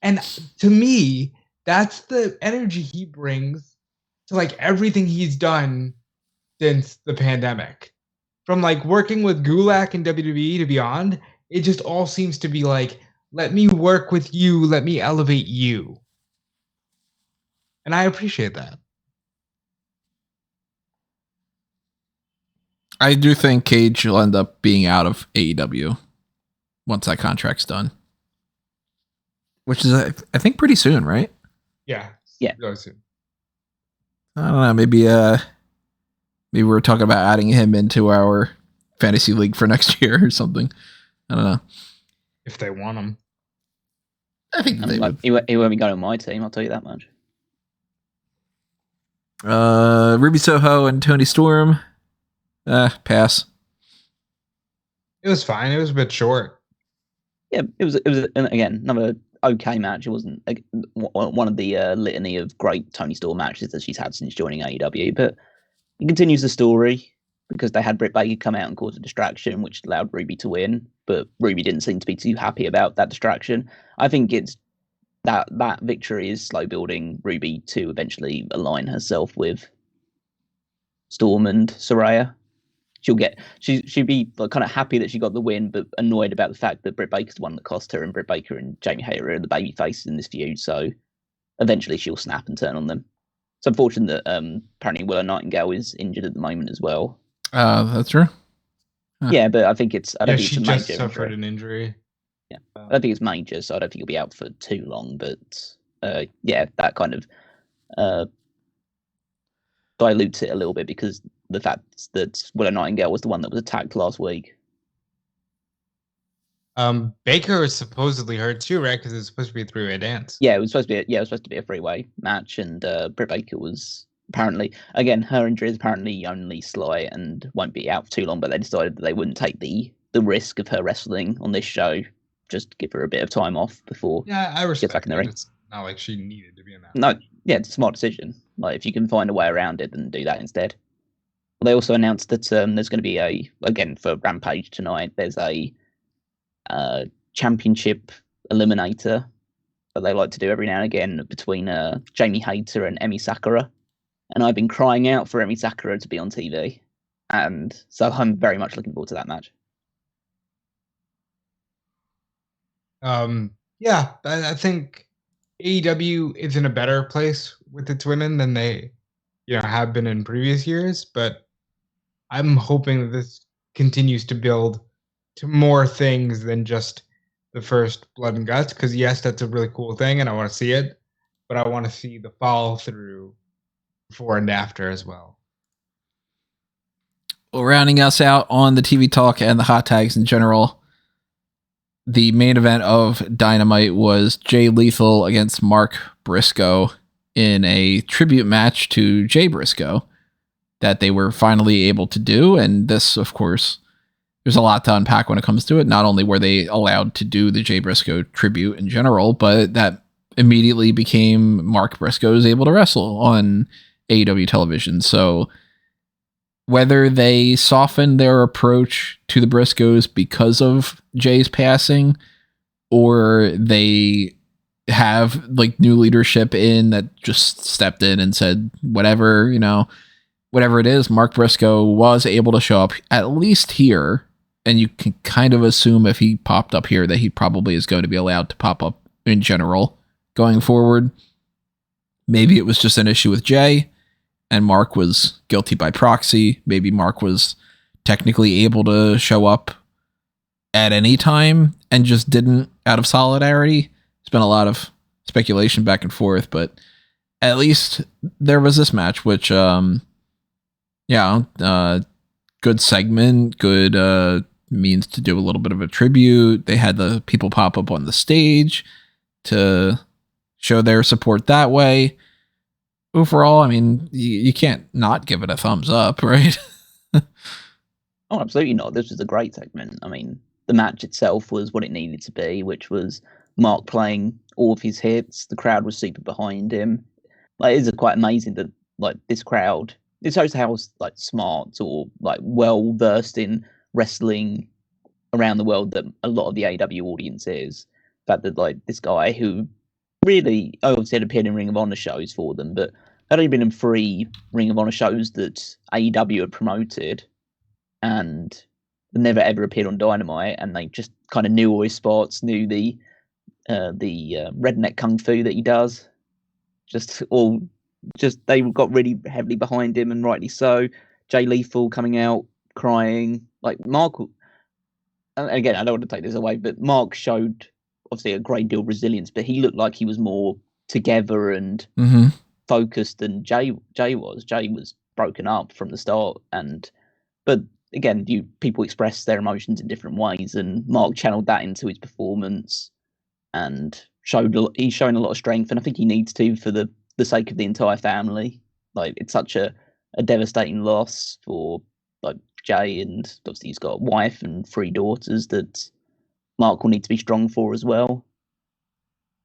B: And to me, that's the energy he brings to everything he's done since the pandemic. From working with Gulak in WWE to beyond, it just all seems to be let me work with you, let me elevate you. And I appreciate that.
A: I do think Cage will end up being out of AEW once that contract's done. which is I think pretty soon, right?
B: Yeah.
C: Yeah.
B: Really soon.
A: I don't know. Maybe we're talking about adding him into our fantasy league for next year or something. I don't know.
B: If they want him.
A: I think they would.
C: He won't be going on my team, I'll tell you that much.
A: Ruby Soho and Tony Storm. Pass.
B: It was fine. It was a bit short.
C: Yeah, it was again another okay match. It wasn't one of the litany of great Tony Storm matches that she's had since joining AEW, but it continues the story because they had Britt Baker come out and cause a distraction, which allowed Ruby to win, but Ruby didn't seem to be too happy about that distraction. I think it's that victory is slow building Ruby to eventually align herself with Storm and Saraya. She'll be like, kind of happy that she got the win, but annoyed about the fact that Britt Baker's the one that cost her, and Britt Baker and Jamie Hayter are the baby faces in this feud. So eventually she'll snap and turn on them. It's unfortunate that apparently Willow Nightingale is injured at the moment as well.
A: That's true.
C: Huh. Yeah, but I think it's I don't think
B: she
C: it's a
B: just
C: major
B: suffered an injury.
C: Yeah, I don't think it's major, so I don't think he'll be out for too long. But yeah, that kind of dilutes it a little bit because the fact that Willow Nightingale was the one that was attacked last week.
B: Baker was supposedly hurt too, right? Because it was supposed to be a three-way dance.
C: Yeah, it was supposed to be a three-way match, and Britt Baker was apparently, again, her injury is apparently only slight and won't be out for too long. But they decided that they wouldn't take the risk of her wrestling on this show, just to give her a bit of time off before.
B: Yeah, I respect
C: back in the ring.
B: It's not like she needed to be in that.
C: No, yeah, it's a smart decision. Like if you can find a way around it, then do that instead. They also announced that there's going to be again for Rampage tonight. There's a championship eliminator that they like to do every now and again between Jamie Hayter and Emi Sakura. And I've been crying out for Emi Sakura to be on TV. And so I'm very much looking forward to that match.
B: Yeah, I think AEW is in a better place with its women than they have been in previous years, but I'm hoping that this continues to build to more things than just the first Blood and Guts, because yes, that's a really cool thing and I want to see it, but I want to see the follow through before and after as well.
A: Well, rounding us out on the TV talk and the hot tags in general, the main event of Dynamite was Jay Lethal against Mark Briscoe in a tribute match to Jay Briscoe that they were finally able to do. And this, of course, there's a lot to unpack when it comes to it. Not only were they allowed to do the Jay Briscoe tribute in general, but that immediately became Mark Briscoe is able to wrestle on AEW television. So whether they softened their approach to the Briscoes because of Jay's passing, or they have like new leadership in that just stepped in and said, whatever it is, Mark Briscoe was able to show up at least here. And you can kind of assume if he popped up here that he probably is going to be allowed to pop up in general going forward. Maybe it was just an issue with Jay and Mark was guilty by proxy. Maybe Mark was technically able to show up at any time and just didn't out of solidarity. There's been a lot of speculation back and forth, but at least there was this match, which, good segment, good means to do a little bit of a tribute. They had the people pop up on the stage to show their support that way. Overall, I mean, you can't not give it a thumbs up, right?
C: Oh, absolutely not. This was a great segment. I mean, the match itself was what it needed to be, which was Mark playing all of his hits. The crowd was super behind him. Like, it's quite amazing that like this crowd. It shows how like smart or like well versed in wrestling around the world that a lot of the AEW audience is. The fact that like this guy who really obviously had appeared in Ring of Honor shows for them, but had only been in 3 Ring of Honor shows that AEW had promoted and never ever appeared on Dynamite, and they just kind of knew all his spots, knew the redneck kung fu that he does. They got really heavily behind him, and rightly so. Jay Lethal coming out crying, like Mark. And again, I don't want to take this away, but Mark showed obviously a great deal of resilience, but he looked like he was more together and focused than Jay was. Jay was broken up from the start, but again, people express their emotions in different ways, and Mark channeled that into his performance and he's shown a lot of strength, and I think he needs to for the sake of the entire family. Like, it's such a devastating loss for like Jay, and obviously he's got a wife and 3 daughters that Mark will need to be strong for as well.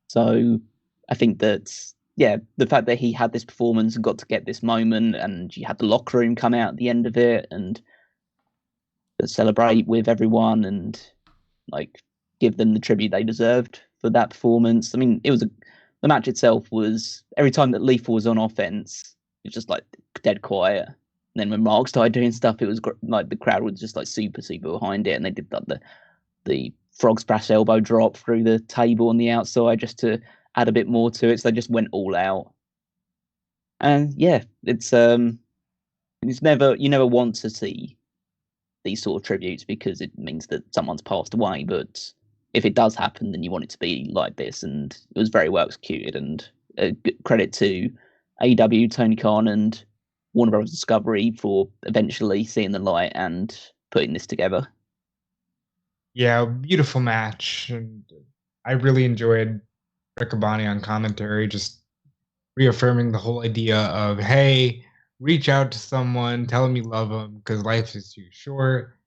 C: So I think that, the fact that he had this performance and got to get this moment, and you had the locker room come out at the end of it and celebrate with everyone and like give them the tribute they deserved for that performance. I mean, the match itself was, every time that Lethal was on offense, it was just like dead quiet. And then when Mark started doing stuff, it was like the crowd was just like super behind it, and they did like the frog splash elbow drop through the table on the outside just to add a bit more to it. So they just went all out. And it's never, you never want to see these sort of tributes because it means that someone's passed away, but if it does happen, then you want it to be like this, and it was very well executed. And credit to AEW, Tony Khan, and Warner Bros. Discovery for eventually seeing the light and putting this together.
B: Yeah, beautiful match, and I really enjoyed Riccaboni on commentary, just reaffirming the whole idea of, hey, reach out to someone, tell them you love them, because life is too short.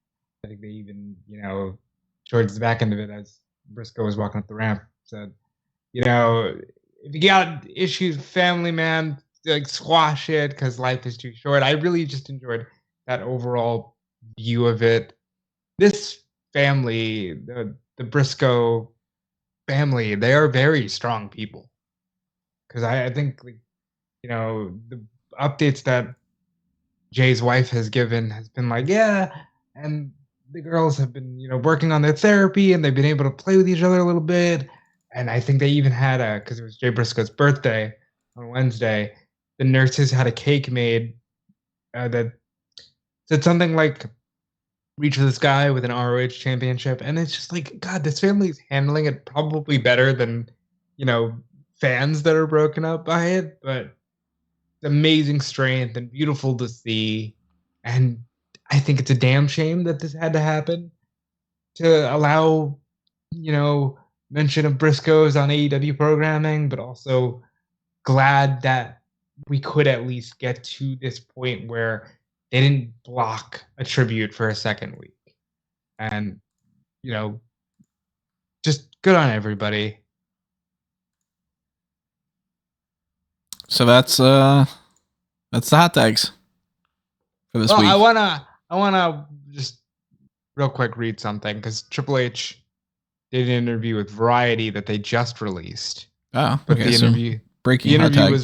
B: I think they even, towards the back end of it, as Briscoe was walking up the ramp, said, if you got issues with family, man, like, squash it, because life is too short. I really just enjoyed that overall view of it. This family, the Briscoe family, they are very strong people. Because I think, the updates that Jay's wife has given has been like, and the girls have been, working on their therapy, and they've been able to play with each other a little bit. And I think they even had because it was Jay Briscoe's birthday on Wednesday, the nurses had a cake made that said something like, reach for the sky with an ROH championship. And it's just like, God, this family's handling it probably better than, fans that are broken up by it. But amazing strength and beautiful to see. And I think it's a damn shame that this had to happen to allow, mention of Briscoes on AEW programming, but also glad that we could at least get to this point where they didn't block a tribute for a second week. And, just good on everybody.
A: So that's the hot tags for this week.
B: I wanna just real quick read something, because Triple H did an interview with Variety that they just released.
A: Oh,
B: but
A: okay.
B: The interview,
A: breaking hot tag.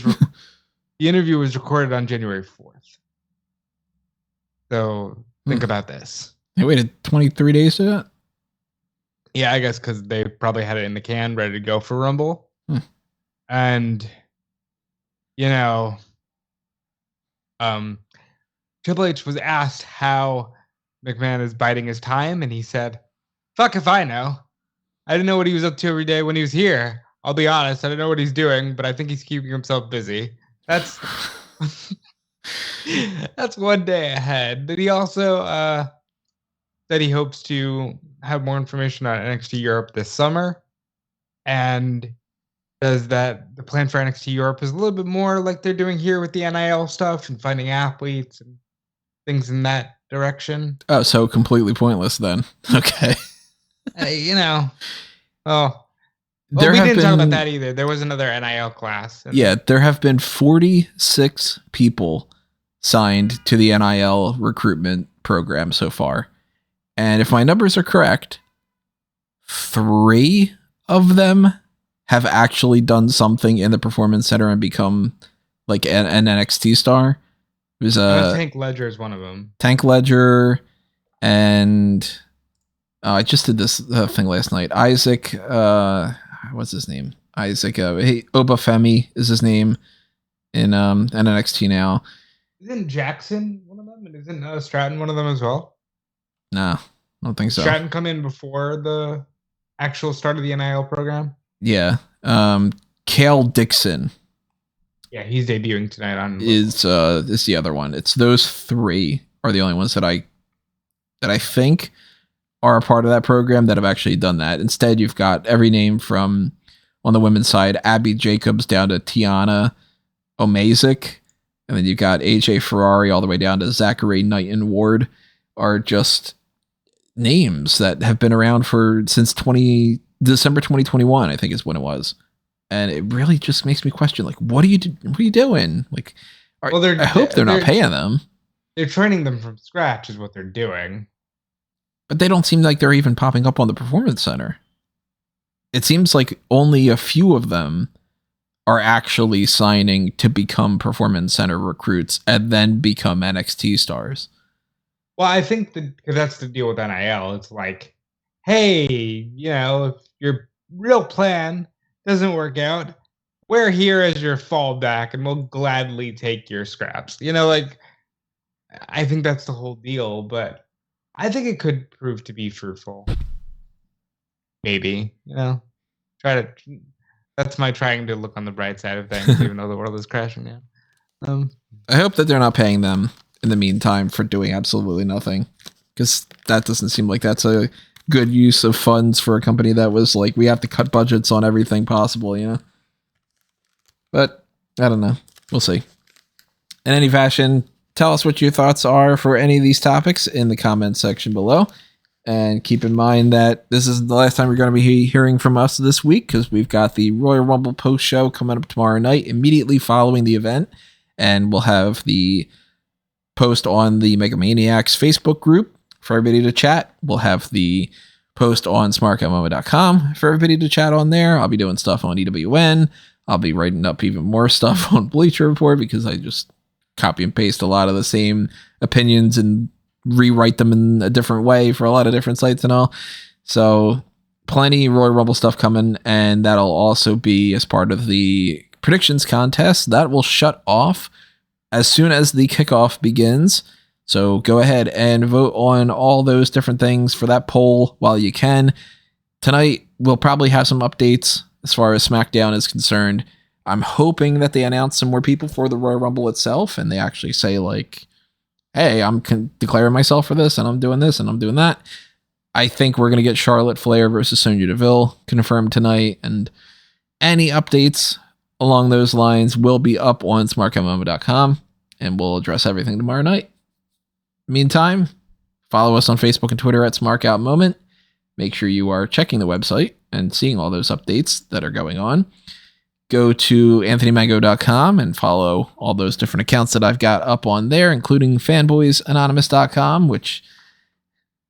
B: The interview was recorded on January 4th. So think about this.
A: They waited 23 days for that?
B: Yeah, I guess because they probably had it in the can, ready to go for Rumble. And Triple H was asked how McMahon is biding his time, and he said, "Fuck if I know. I didn't know what he was up to every day when he was here. I'll be honest, I don't know what he's doing, but I think he's keeping himself busy." That's that's one day ahead. But he also said he hopes to have more information on NXT Europe this summer, and says that the plan for NXT Europe is a little bit more like they're doing here with the NIL stuff and finding athletes and things in that direction.
A: Oh, so completely pointless then. Okay.
B: We didn't talk about that either. There was another NIL class.
A: There have been 46 people signed to the NIL recruitment program so far. And if my numbers are correct, 3 of them have actually done something in the Performance Center and become like an NXT star. It was
B: Tank Ledger is one of them.
A: Tank Ledger, and I just did this thing last night. Isaac, what's his name? Isaac Obafemi is his name in NXT now.
B: Isn't Jackson one of them? And isn't Stratton one of them as well?
A: No, I don't think so.
B: Stratton come in before the actual start of the NIL program?
A: Yeah. Kale Dixon.
B: Yeah, he's debuting tonight on
A: is the other one. It's those three are the only ones that I think are a part of that program that have actually done that. Instead, you've got every name from on the women's side, Abby Jacobs down to Tiana Omazik, and then you've got AJ Ferrari all the way down to Zachary Knighton Ward are just names that have been around since December 2021, I think is when it was. And it really just makes me question, like, what are you doing? Like, I hope they're not paying them.
B: They're training them from scratch is what they're doing.
A: But they don't seem like they're even popping up on the Performance Center. It seems like only a few of them are actually signing to become Performance Center recruits and then become NXT stars.
B: Well, I think because that's the deal with NIL. It's like, hey, if your real plan doesn't work out, we're here as your fallback and we'll gladly take your scraps. I think that's the whole deal, but I think it could prove to be fruitful. Maybe, that's my trying to look on the bright side of things, even though the world is crashing now.
A: I hope that they're not paying them in the meantime for doing absolutely nothing, because that doesn't seem like that's a good use of funds for a company that was like, we have to cut budgets on everything possible, But I don't know. We'll see. In any fashion, tell us what your thoughts are for any of these topics in the comments section below. And keep in mind that this is the last time you're going to be hearing from us this week, because we've got the Royal Rumble post show coming up tomorrow night, immediately following the event. And we'll have the post on the Megamaniacs Facebook group for everybody to chat. We'll have the post on smark.momo.com for everybody to chat on there. I'll be doing stuff on EWN. I'll be writing up even more stuff on Bleacher Report, because I just copy and paste a lot of the same opinions and rewrite them in a different way for a lot of different sites and all. So plenty Royal Rumble stuff coming, and that'll also be as part of the predictions contest that will shut off as soon as the kickoff begins. So go ahead and vote on all those different things for that poll while you can. Tonight, we'll probably have some updates as far as SmackDown is concerned. I'm hoping that they announce some more people for the Royal Rumble itself, and they actually say, like, hey, I'm declaring myself for this, and I'm doing this, and I'm doing that. I think we're going to get Charlotte Flair versus Sonya Deville confirmed tonight, and any updates along those lines will be up on smarkmomo.com, and we'll address everything tomorrow night. Meantime, follow us on Facebook and Twitter at SmarkOutMoment. Make sure you are checking the website and seeing all those updates that are going on. Go to anthonymango.com and follow all those different accounts that I've got up on there, including fanboysanonymous.com, which,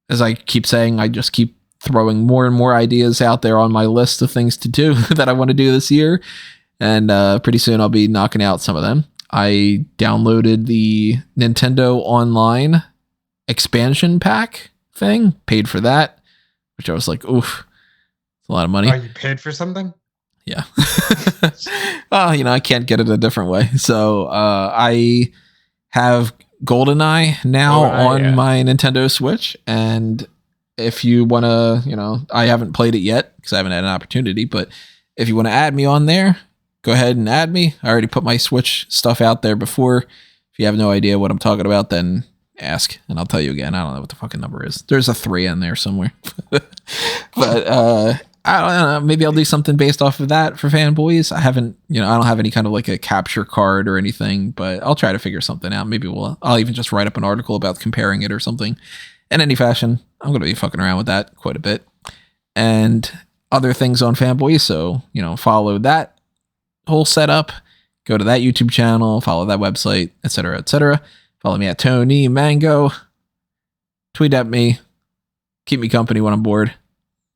A: as I keep saying, I just keep throwing more and more ideas out there on my list of things to do that I want to do this year. And pretty soon I'll be knocking out some of them. I downloaded the Nintendo Online expansion pack thing, paid for that, which I was like, oof, it's a lot of money.
B: Oh, you paid for something?
A: Yeah. Well, I can't get it a different way. So I have GoldenEye now on my Nintendo Switch. And if you want to, I haven't played it yet because I haven't had an opportunity. But if you want to add me on there, go ahead and add me. I already put my Switch stuff out there before. If you have no idea what I'm talking about, then ask and I'll tell you again. I don't know what the fucking number is. There's a 3 in there somewhere. But I don't know. Maybe I'll do something based off of that for fanboys. I haven't, I don't have any kind of like a capture card or anything, but I'll try to figure something out. Maybe I'll even just write up an article about comparing it or something. In any fashion, I'm going to be fucking around with that quite a bit. And other things on fanboys. So, follow that whole setup. Go to that YouTube channel, follow that website, etc., etc. Follow me at Tony Mango. Tweet at me. Keep me company when I'm bored.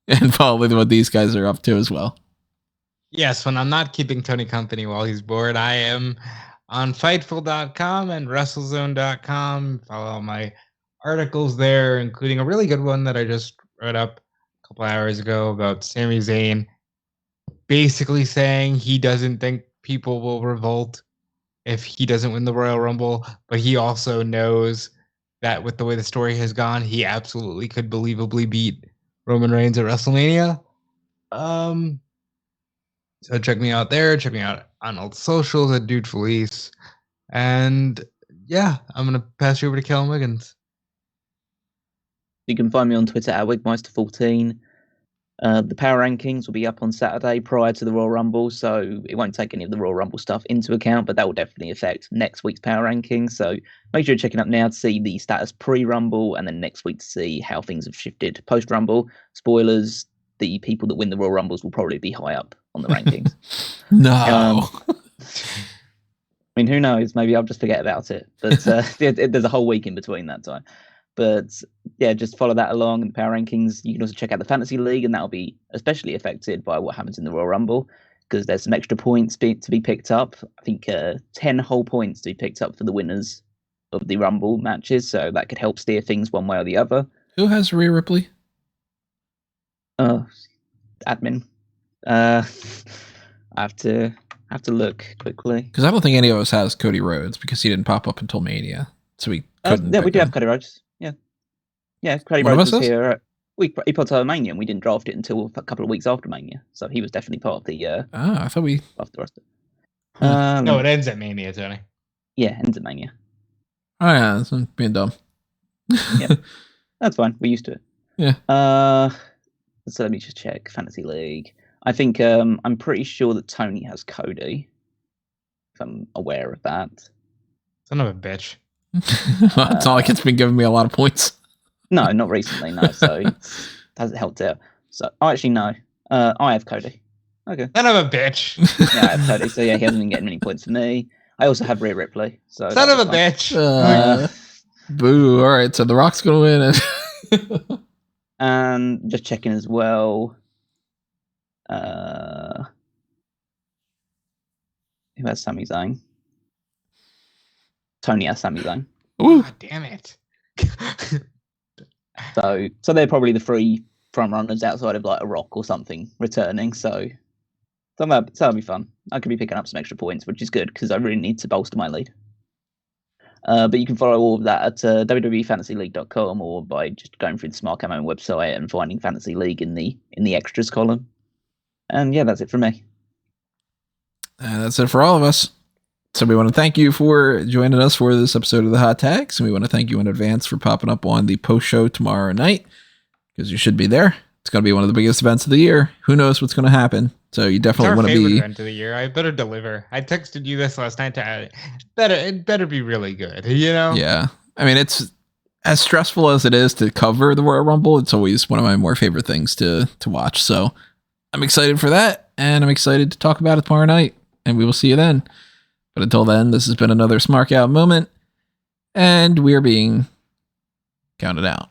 A: And follow what these guys are up to as well.
B: Yes, when I'm not keeping Tony company while he's bored, I am on Fightful.com and WrestleZone.com. Follow all my articles there, including a really good one that I just wrote up a couple hours ago about Sami Zayn basically saying he doesn't think people will revolt if he doesn't win the Royal Rumble, but he also knows that with the way the story has gone, he absolutely could believably beat Roman Reigns at WrestleMania. So check me out there. Check me out on all the socials at Dude Felice. And yeah, I'm going to pass you over to Kellen Wiggins.
C: You can find me on Twitter at Wigmeister14. The power rankings will be up on Saturday prior to the Royal Rumble, so it won't take any of the Royal Rumble stuff into account, but that will definitely affect next week's power rankings. So make sure you're checking up now to see the status pre-Rumble, and then next week to see how things have shifted post-Rumble. Spoilers, the people that win the Royal Rumbles will probably be high up on the rankings.
A: No.
C: I mean, who knows? Maybe I'll just forget about it. But there's a whole week in between that time. But yeah, just follow that along in the power rankings. You can also check out the Fantasy League, and that'll be especially affected by what happens in the Royal Rumble, because there's some extra points to be picked up. I think 10 whole points to be picked up for the winners of the Rumble matches, so that could help steer things one way or the other.
A: Who has Rhea Ripley?
C: Admin. I have to look quickly.
A: Because I don't think any of us has Cody Rhodes, because he didn't pop up until Mania, so we couldn't.
C: Yeah, we do have Cody Rhodes. Yeah, Cody
A: One of
C: Rhodes
A: us
C: was here. He put out Mania, and we didn't draft it until a couple of weeks after Mania, so he was definitely part of the.
A: I thought we.
C: Of the roster.
B: No, it ends at Mania, Tony.
C: Yeah, ends at Mania.
A: Oh yeah, that's being dumb.
C: Yeah, that's fine. We're used to it.
A: Yeah.
C: So let me just check Fantasy League. I think I'm pretty sure that Tony has Cody. If I'm aware of that.
B: Son of a bitch.
A: It's not like it's been giving me a lot of points.
C: No, not recently, no. So it hasn't helped out. So actually no. I have Cody. Okay.
B: Son of a bitch.
C: Yeah, I have Cody. So yeah, he hasn't been getting many points for me. I also have Rhea Ripley. So
B: Son of a bitch.
A: Boo. All right, so The Rock's gonna win.
C: And just checking as well. Who has Sami Zayn? Tony has Sami Zayn.
A: Ooh.
B: God damn it.
C: So they're probably the three front runners outside of like a Rock or something returning. So that'll be fun. I could be picking up some extra points, which is good because I really need to bolster my lead. But you can follow all of that at wwefantasyleague.com or by just going through the Smark website and finding Fantasy League in the extras column. And yeah, that's it from me.
A: And that's it for all of us. So we want to thank you for joining us for this episode of the Hot Tags, and we want to thank you in advance for popping up on the post show tomorrow night, because you should be there. It's going to be one of the biggest events of the year. Who knows what's going to happen? So you definitely want to be.
B: Event of the year. I better deliver. I texted you this last night. It better be really good. You know?
A: Yeah. I mean, it's as stressful as it is to cover the Royal Rumble. It's always one of my more favorite things to watch. So I'm excited for that, and I'm excited to talk about it tomorrow night. And we will see you then. But until then, this has been another Smark Out moment, and we're being counted out.